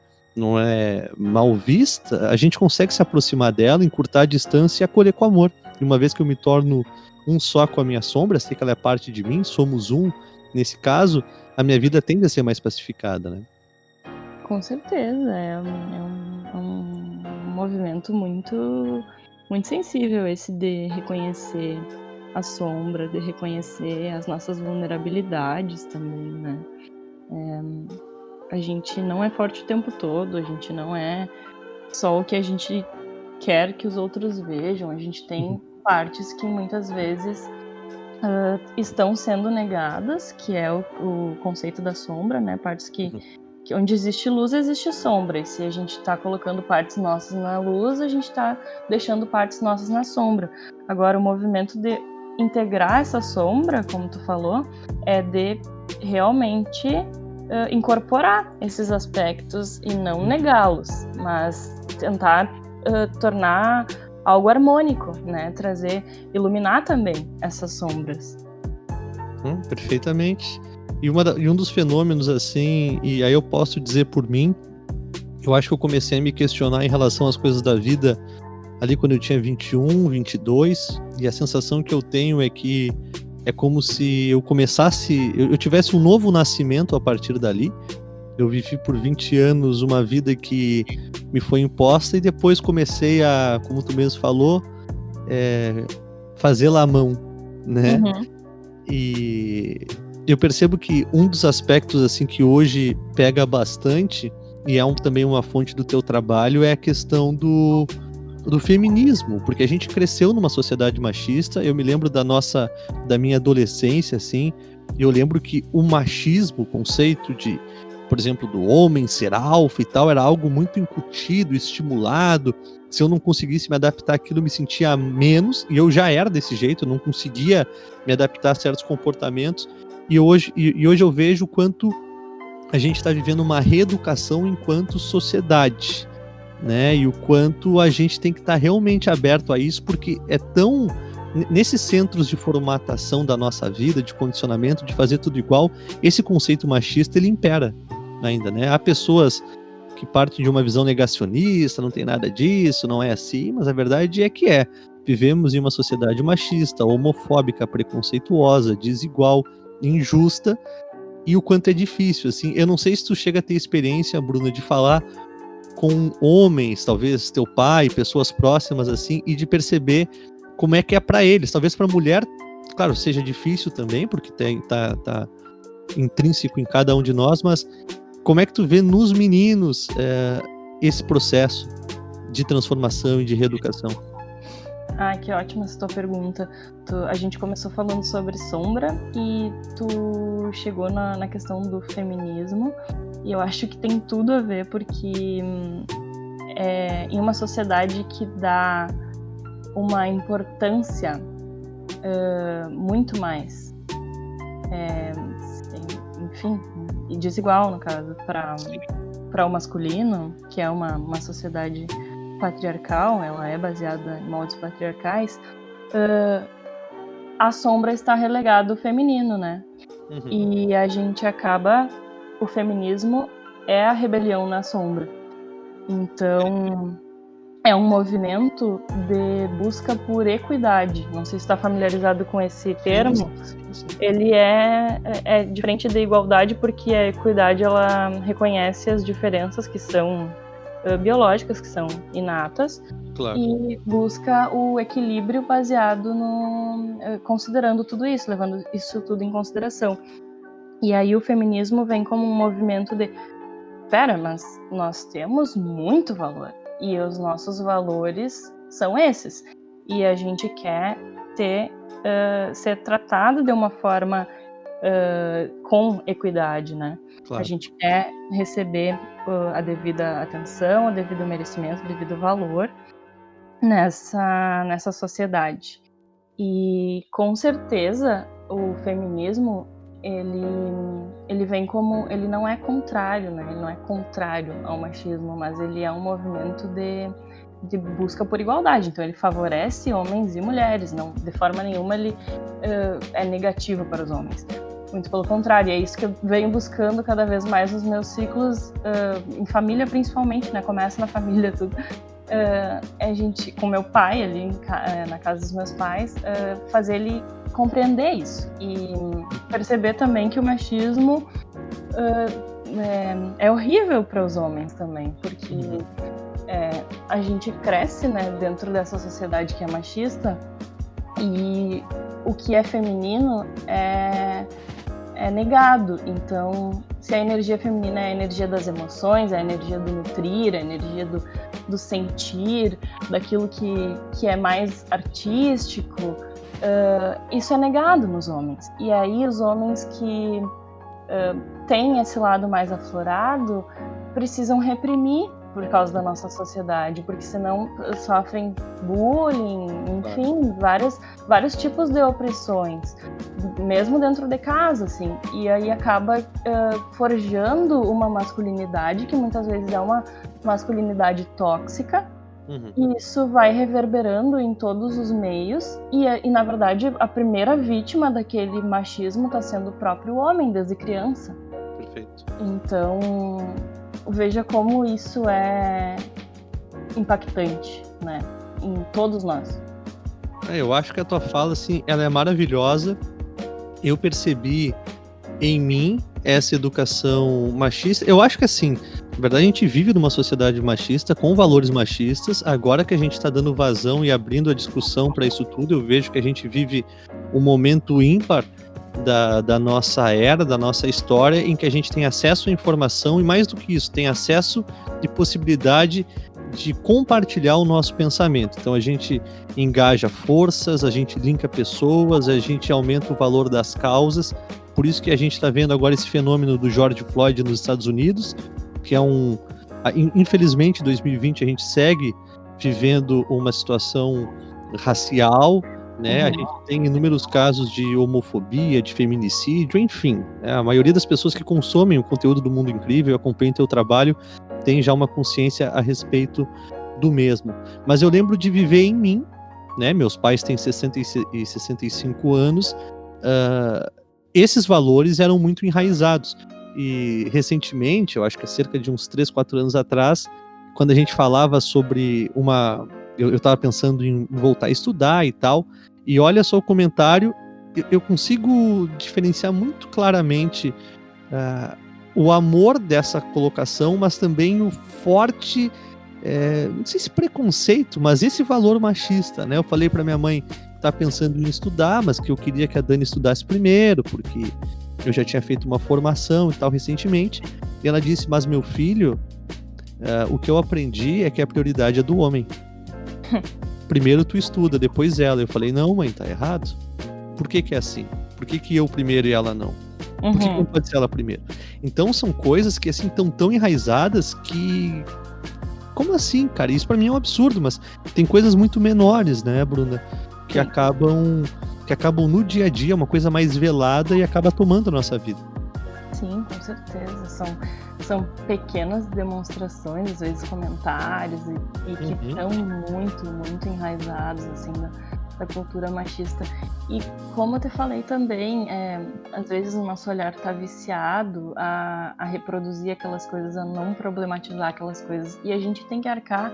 mal vista, a gente consegue se aproximar dela, encurtar a distância e acolher com amor. E uma vez que eu me torno um só com a minha sombra, sei que ela é parte de mim, somos um, nesse caso, a minha vida tende a ser mais pacificada, né? Com certeza, é um movimento muito, muito sensível esse de reconhecer a sombra, de reconhecer as nossas vulnerabilidades também, né? A gente não é forte o tempo todo, a gente não é só o que a gente quer que os outros vejam, a gente tem partes que muitas vezes estão sendo negadas, que é o conceito da sombra, né? Partes que onde existe luz, existe sombra, e se a gente está colocando partes nossas na luz, a gente está deixando partes nossas na sombra. Agora, o movimento de integrar essa sombra, como tu falou, é de realmente incorporar esses aspectos e não negá-los, mas tentar tornar algo harmônico, né? Iluminar também essas sombras. Perfeitamente. E um dos fenômenos, assim, e aí eu posso dizer por mim, eu acho que eu comecei a me questionar em relação às coisas da vida ali quando eu tinha 21, 22, e a sensação que eu tenho é que é como se eu começasse, eu tivesse um novo nascimento a partir dali. Eu vivi por 20 anos uma vida que me foi imposta e depois comecei a, como tu mesmo falou, fazê-la à mão, né? E eu percebo que um dos aspectos assim que hoje pega bastante, e é também uma fonte do teu trabalho, é a questão do feminismo, porque a gente cresceu numa sociedade machista. Eu me lembro da minha adolescência, assim, e eu lembro que o machismo, o conceito de, por exemplo, do homem ser alfa e tal, era algo muito incutido, estimulado. Se eu não conseguisse me adaptar àquilo, eu me sentia menos, e eu já era desse jeito, eu não conseguia me adaptar a certos comportamentos, e hoje eu vejo o quanto a gente está vivendo uma reeducação enquanto sociedade, né? E o quanto a gente tem que estar realmente aberto a isso, porque é tão... Nesses centros de formatação da nossa vida, de condicionamento, de fazer tudo igual, esse conceito machista, ele impera ainda, né? Há pessoas que partem de uma visão negacionista, não tem nada disso, não é assim, mas a verdade é que vivemos em uma sociedade machista, homofóbica, preconceituosa, desigual, injusta, e o quanto é difícil, assim. Eu não sei se tu chega a ter experiência, Bruna, de falar com homens, talvez teu pai, pessoas próximas, assim, e de perceber como é que é para eles. Talvez para mulher, claro, seja difícil também, porque tá intrínseco em cada um de nós, mas como é que tu vê nos meninos esse processo de transformação e de reeducação? Que ótima essa tua pergunta. A gente começou falando sobre sombra e tu chegou na questão do feminismo, e eu acho que tem tudo a ver, porque em uma sociedade que dá uma importância muito mais, enfim, e desigual, no caso, para o masculino, que é uma sociedade patriarcal, ela é baseada em moldes patriarcais, a sombra está relegada ao feminino, né? E a gente o feminismo é a rebelião na sombra. Então, é um movimento de busca por equidade. Não sei se está familiarizado com esse termo. Ele é diferente da igualdade, porque a equidade, ela reconhece as diferenças que são biológicas, que são inatas, claro, e busca o equilíbrio baseado considerando tudo isso, levando isso tudo em consideração. E aí o feminismo vem como um movimento de mas nós temos muito valor, e os nossos valores são esses, e a gente quer ser tratado de uma forma com equidade, né? Claro. A gente quer receber a devida atenção, o devido merecimento, o devido valor nessa sociedade. E com certeza o feminismo ele vem como, ele não é contrário, né? Ele não é contrário ao machismo, mas ele é um movimento de busca por igualdade. Então ele favorece homens e mulheres, não, de forma nenhuma ele é negativo para os homens. Muito pelo contrário, é isso que eu venho buscando cada vez mais nos meus ciclos, em família principalmente, né? Começa na família tudo. A gente, com meu pai ali na casa dos meus pais, fazer ele compreender isso e perceber também que o machismo é horrível para os homens também, porque a gente cresce, né, dentro dessa sociedade que é machista, e o que é feminino é é negado. Então, se a energia feminina é a energia das emoções, é a energia do nutrir, é a energia do sentir, daquilo que é mais artístico, isso é negado nos homens. E aí os homens que têm esse lado mais aflorado precisam reprimir por causa da nossa sociedade, porque senão sofrem bullying, enfim, vários tipos de opressões, mesmo dentro de casa, assim, e aí acaba forjando uma masculinidade que muitas vezes é uma masculinidade tóxica. E isso vai reverberando em todos os meios e na verdade, a primeira vítima daquele machismo está sendo o próprio homem, desde criança. Perfeito. Então, veja como isso é impactante, né? Em todos nós. Eu acho que a tua fala, assim, ela é maravilhosa. Eu percebi em mim essa educação machista. Eu acho que, assim, na verdade a gente vive numa sociedade machista, com valores machistas. Agora que a gente está dando vazão e abrindo a discussão para isso tudo, eu vejo que a gente vive um momento ímpar da nossa era, da nossa história, em que a gente tem acesso à informação e, mais do que isso, tem acesso e possibilidade de compartilhar o nosso pensamento. Então a gente engaja forças, a gente linka pessoas, a gente aumenta o valor das causas. Por isso que a gente está vendo agora esse fenômeno do George Floyd nos Estados Unidos, que é infelizmente, em 2020 a gente segue vivendo uma situação racial, né? A gente tem inúmeros casos de homofobia, de feminicídio, enfim. A maioria das pessoas que consomem o conteúdo do Mundo Incrível, acompanham o teu trabalho, tem já uma consciência a respeito do mesmo. Mas eu lembro de viver em mim, né? Meus pais têm 60 e 65 anos, esses valores eram muito enraizados. E recentemente, eu acho que há cerca de uns 3, 4 anos atrás, quando a gente falava sobre eu estava pensando em voltar a estudar e tal, e olha só o comentário, eu consigo diferenciar muito claramente o amor dessa colocação, mas também o forte, não sei se preconceito, mas esse valor machista, né? Eu falei para minha mãe que tá pensando em estudar, mas que eu queria que a Dani estudasse primeiro, porque eu já tinha feito uma formação e tal recentemente, e ela disse, mas meu filho, o que eu aprendi é que a prioridade é do homem. Primeiro tu estuda, depois ela. Eu falei, não, mãe, tá errado. Por que é assim? Por que eu primeiro e ela não? Por que não pode ser ela primeiro? Então são coisas que, assim, estão tão enraizadas que... Como assim, cara? Isso pra mim é um absurdo, mas tem coisas muito menores, né, Bruna? Que acabam no dia a dia, uma coisa mais velada, e acaba tomando a nossa vida. Sim, com certeza. São pequenas demonstrações, às vezes comentários, e que estão muito, muito enraizados, assim, da cultura machista. E como eu te falei também, às vezes o nosso olhar está viciado a reproduzir aquelas coisas, a não problematizar aquelas coisas. E a gente tem que arcar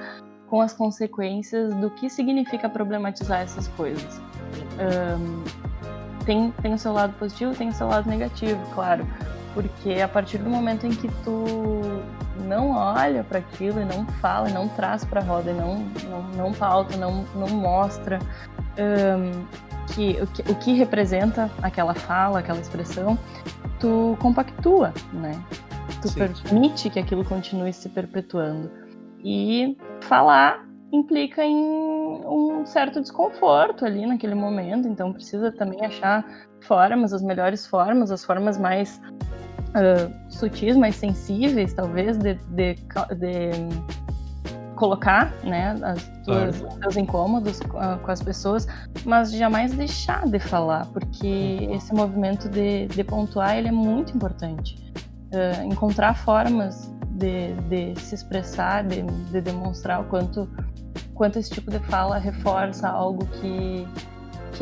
com as consequências do que significa problematizar essas coisas. Tem o seu lado positivo, tem o seu lado negativo, claro. Porque a partir do momento em que tu não olha para aquilo e não fala, e não traz para a roda, e não pauta, não mostra o que representa aquela fala, aquela expressão, tu compactua, né? Tu permite que aquilo continue se perpetuando. E falar implica em um certo desconforto ali naquele momento, então precisa também achar formas, as melhores formas, as formas mais sutis, mais sensíveis, talvez, de colocar, né, os teus incômodos com as pessoas, mas jamais deixar de falar, porque esse movimento de pontuar, ele é muito importante. Encontrar formas de se expressar, de demonstrar o quanto esse tipo de fala reforça algo que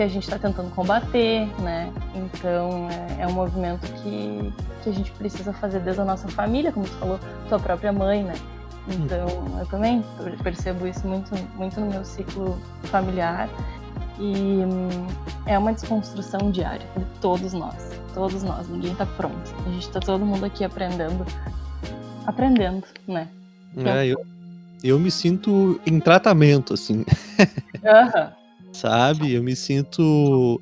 a gente está tentando combater, né? Então é um movimento que a gente precisa fazer desde a nossa família, como tu falou, tua própria mãe, né? Então eu também percebo isso muito, muito no meu ciclo familiar, e é uma desconstrução diária de todos nós, ninguém está pronto, a gente está todo mundo aqui aprendendo, né? Então, eu me sinto em tratamento, assim. Sabe? Eu me sinto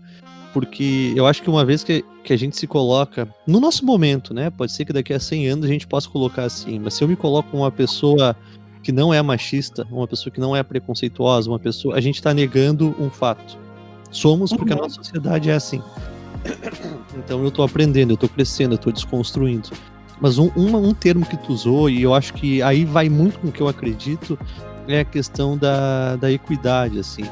porque eu acho que uma vez que a gente se coloca, no nosso momento, né? Pode ser que daqui a 100 anos a gente possa colocar assim, mas se eu me coloco uma pessoa que não é machista, uma pessoa que não é preconceituosa, uma pessoa, a gente está negando um fato. Somos porque a nossa sociedade é assim. Então eu tô aprendendo, eu tô crescendo, eu tô desconstruindo. Mas um termo que tu usou, e eu acho que aí vai muito com o que eu acredito, é a questão da equidade, assim.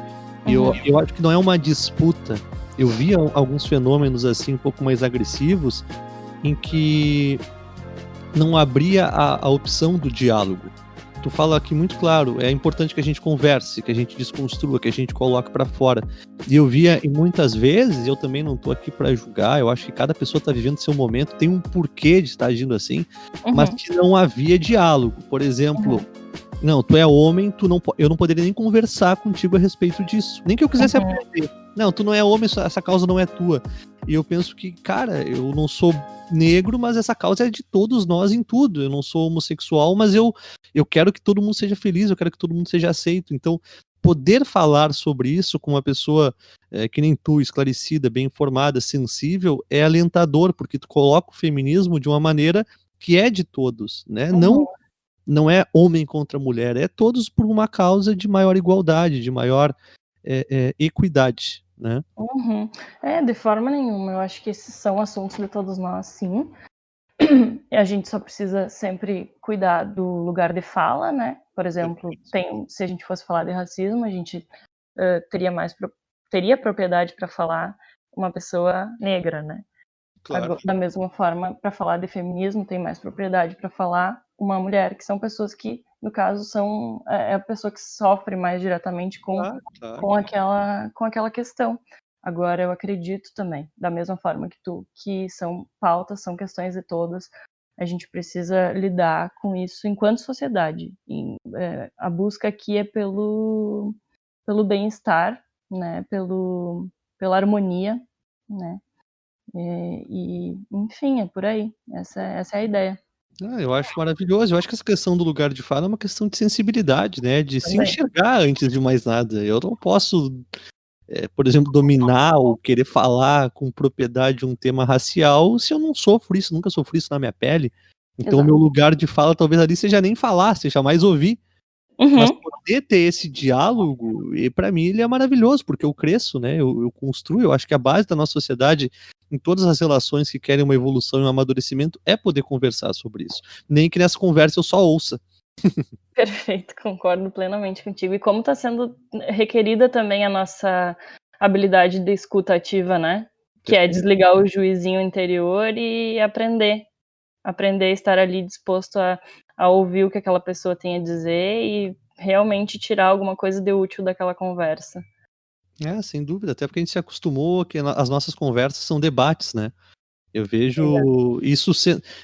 E eu acho que não é uma disputa. Eu vi alguns fenômenos, assim, um pouco mais agressivos, em que não abria a opção do diálogo. Tu fala aqui muito claro, é importante que a gente converse, que a gente desconstrua, que a gente coloque pra fora. E eu via, e muitas vezes, eu também não tô aqui pra julgar, eu acho que cada pessoa tá vivendo seu momento, tem um porquê de estar agindo assim, mas que não havia diálogo. Por exemplo, não, tu é homem, eu não poderia nem conversar contigo a respeito disso, nem que eu quisesse aprender. Não, tu não é homem, essa causa não é tua. E eu penso que, cara, eu não sou negro, mas essa causa é de todos nós em tudo. Eu não sou homossexual, mas eu quero que todo mundo seja feliz, eu quero que todo mundo seja aceito. Então, poder falar sobre isso com uma pessoa que nem tu, esclarecida, bem informada, sensível, é alentador, porque tu coloca o feminismo de uma maneira que é de todos, né? Não é homem contra mulher, é todos por uma causa de maior igualdade, de maior equidade, né? De forma nenhuma. Eu acho que esses são assuntos de todos nós, sim. E a gente só precisa sempre cuidar do lugar de fala, né? Por exemplo, se a gente fosse falar de racismo, a gente teria propriedade para falar uma pessoa negra, né? Claro. Da mesma forma, para falar de feminismo, tem mais propriedade para falar uma mulher, que são pessoas que, no caso, são a pessoa que sofre mais diretamente com aquela questão. Agora, eu acredito também, da mesma forma que tu, que são pautas, são questões de todas, a gente precisa lidar com isso enquanto sociedade. A busca aqui é pelo bem-estar, né? Pela harmonia, né? Enfim, é por aí. Essa é a ideia. Eu acho maravilhoso. Eu acho que essa questão do lugar de fala é uma questão de sensibilidade, né? De se Também. enxergar antes de mais nada. Eu não posso, por exemplo, dominar ou querer falar com propriedade um tema racial se eu não sofro isso, nunca sofri isso na minha pele. Então, o meu lugar de fala talvez ali seja nem falar, seja mais ouvir. Mas poder ter esse diálogo, e para mim ele é maravilhoso, porque eu cresço, né? Eu construo. Eu acho que a base da nossa sociedade, em todas as relações que querem uma evolução e um amadurecimento, é poder conversar sobre isso. Nem que nessa conversa eu só ouça. Perfeito, concordo plenamente contigo. E como está sendo requerida também a nossa habilidade de escuta ativa, né? Que é desligar o juizinho interior e aprender a estar ali disposto a ouvir o que aquela pessoa tem a dizer e realmente tirar alguma coisa de útil daquela conversa. Sem dúvida, até porque a gente se acostumou que as nossas conversas são debates, né? Eu vejo isso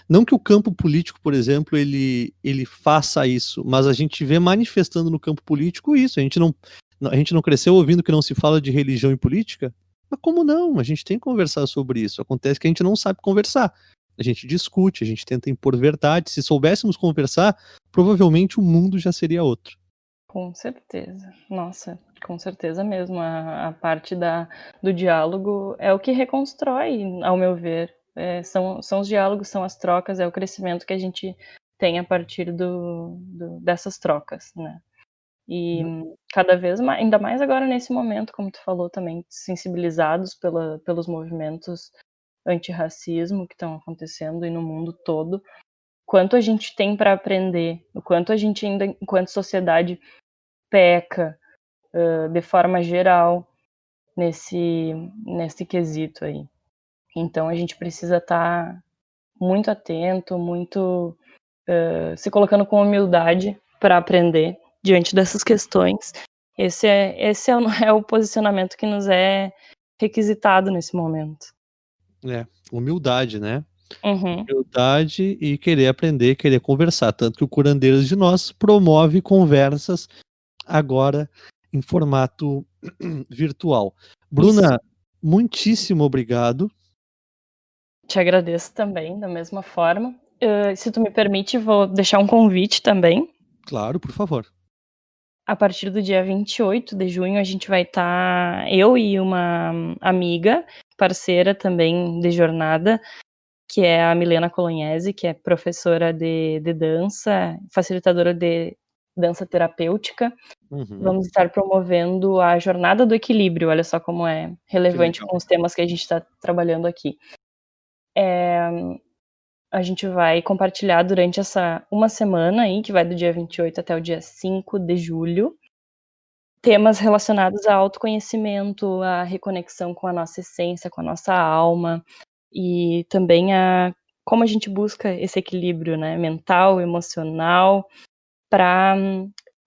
não que o campo político, por exemplo, ele faça isso, mas a gente vê manifestando no campo político isso. A gente não cresceu ouvindo que não se fala de religião e política? Mas como não? A gente tem que conversar sobre isso. Acontece que a gente não sabe conversar. A gente discute, a gente tenta impor verdade. Se soubéssemos conversar, provavelmente o mundo já seria outro. Com certeza. Nossa, com certeza mesmo. A parte do diálogo é o que reconstrói, ao meu ver. São os diálogos, são as trocas, é o crescimento que a gente tem a partir dessas trocas, né? E cada vez mais, ainda mais agora nesse momento, como tu falou também, sensibilizados pelos movimentos antirracismo que estão acontecendo e no mundo todo, quanto a gente tem para aprender, o quanto a gente ainda, enquanto sociedade, peca de forma geral nesse quesito aí. Então a gente precisa estar muito atento, muito se colocando com humildade para aprender diante dessas questões. Esse é o posicionamento que nos é requisitado nesse momento. Humildade, né? Humildade e querer aprender, querer conversar. Tanto que o Curandeiros de Nós promove conversas agora em formato virtual. Bruna, muitíssimo obrigado. Te agradeço também, da mesma forma. Se tu me permite, vou deixar um convite também. Claro, por favor. A partir do dia 28 de junho, a gente vai estar, eu e uma amiga, parceira também de jornada, que é a Milena Colognesi, que é professora de dança, facilitadora de dança terapêutica. Vamos estar promovendo a Jornada do Equilíbrio, olha só como é relevante com os temas que a gente está trabalhando aqui. A gente vai compartilhar durante essa uma semana aí, que vai do dia 28 até o dia 5 de julho, temas relacionados a autoconhecimento, a reconexão com a nossa essência, com a nossa alma, e também a como a gente busca esse equilíbrio, né, mental, emocional, para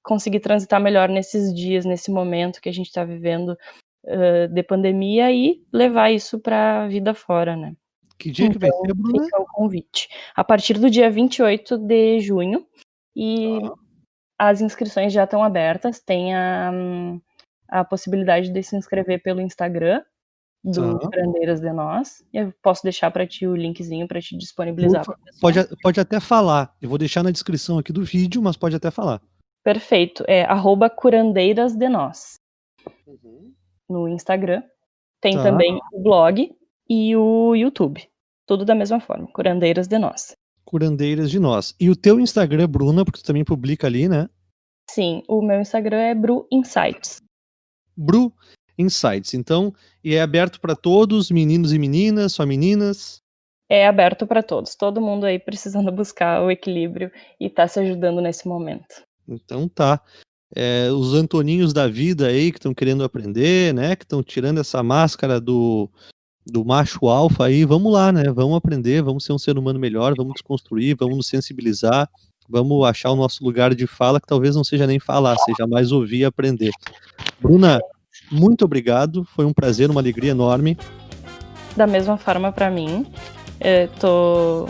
conseguir transitar melhor nesses dias, nesse momento que a gente está vivendo de pandemia e levar isso para a vida fora, né. Que dia que vai ser, Bruna? Fica o convite. A partir do dia 28 de junho, e as inscrições já estão abertas, tem a possibilidade de se inscrever pelo Instagram do Curandeiras de Nós. Eu posso deixar para ti o linkzinho para te disponibilizar. Pode até falar. Eu vou deixar na descrição aqui do vídeo, mas pode até falar. Perfeito. É @Curandeiras de Nós. No Instagram. Tem também o blog e o YouTube. Tudo da mesma forma. Curandeiras de Nós. Curandeiras de Nós. E o teu Instagram, Bruna, porque tu também publica ali, né? Sim, o meu Instagram é Bru Insights. Bru Insights. Então, e é aberto para todos, meninos e meninas, só meninas? É aberto para todos. Todo mundo aí precisando buscar o equilíbrio e tá se ajudando nesse momento. Então tá. Os Antoninhos da vida aí que estão querendo aprender, né? Que estão tirando essa máscara do macho alfa aí, vamos lá, né? Vamos aprender, vamos ser um ser humano melhor, vamos desconstruir, vamos nos sensibilizar, vamos achar o nosso lugar de fala, que talvez não seja nem falar, seja mais ouvir e aprender. Bruna, muito obrigado, foi um prazer, uma alegria enorme. Da mesma forma para mim, tô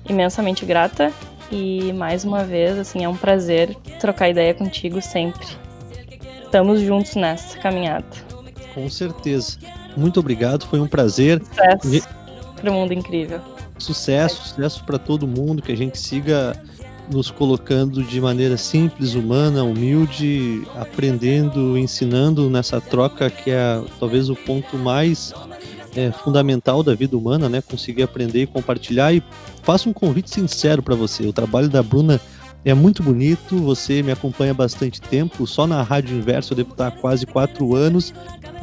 imensamente grata e mais uma vez, assim, é um prazer trocar ideia contigo sempre. Estamos juntos nessa caminhada. Com certeza. Muito obrigado, foi um prazer. Sucesso pro mundo incrível. Sucesso para todo mundo, que a gente siga nos colocando de maneira simples, humana, humilde, aprendendo, ensinando nessa troca que é talvez o ponto mais fundamental da vida humana, né? Conseguir aprender e compartilhar. E faço um convite sincero para você. O trabalho da Bruna é muito bonito, você me acompanha há bastante tempo, só na Rádio Inverso eu devo estar há quase 4 anos,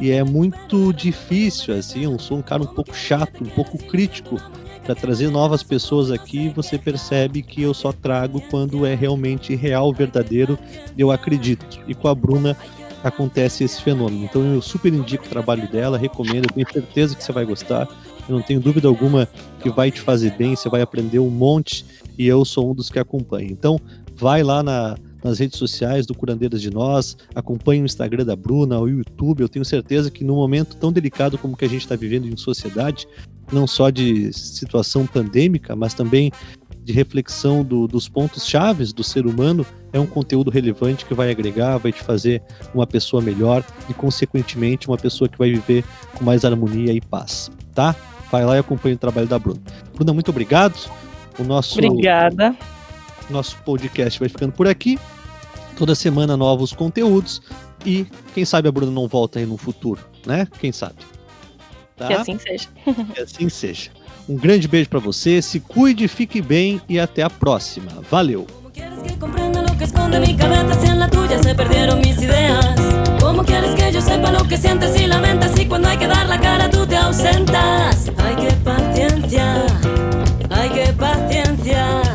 e é muito difícil, assim, eu sou um cara um pouco chato, um pouco crítico, para trazer novas pessoas aqui. Você percebe que eu só trago quando é realmente real, verdadeiro, eu acredito, e com a Bruna acontece esse fenômeno, então eu super indico o trabalho dela, recomendo, eu tenho certeza que você vai gostar, eu não tenho dúvida alguma que vai te fazer bem, você vai aprender um monte, e eu sou um dos que acompanha. Então, vai lá nas redes sociais do Curandeiras de Nós, acompanhe o Instagram da Bruna, o YouTube. Eu tenho certeza que num momento tão delicado como que a gente está vivendo em sociedade, não só de situação pandêmica, mas também de reflexão dos pontos chaves do ser humano, é um conteúdo relevante que vai agregar, vai te fazer uma pessoa melhor e, consequentemente, uma pessoa que vai viver com mais harmonia e paz, tá? Vai lá e acompanhe o trabalho da Bruna. Bruna, muito obrigado. Obrigada. Nosso podcast vai ficando por aqui. Toda semana novos conteúdos. E quem sabe a Bruna não volta aí no futuro, né? Quem sabe. Tá? Que assim seja. Que assim seja. Um grande beijo pra você. Se cuide, fique bem e até a próxima. Valeu! ¿Cómo quieres que yo sepa lo que sientes y lamentas? Y cuando hay que dar la cara tú te ausentas. Ay, qué paciencia, ay, qué paciencia.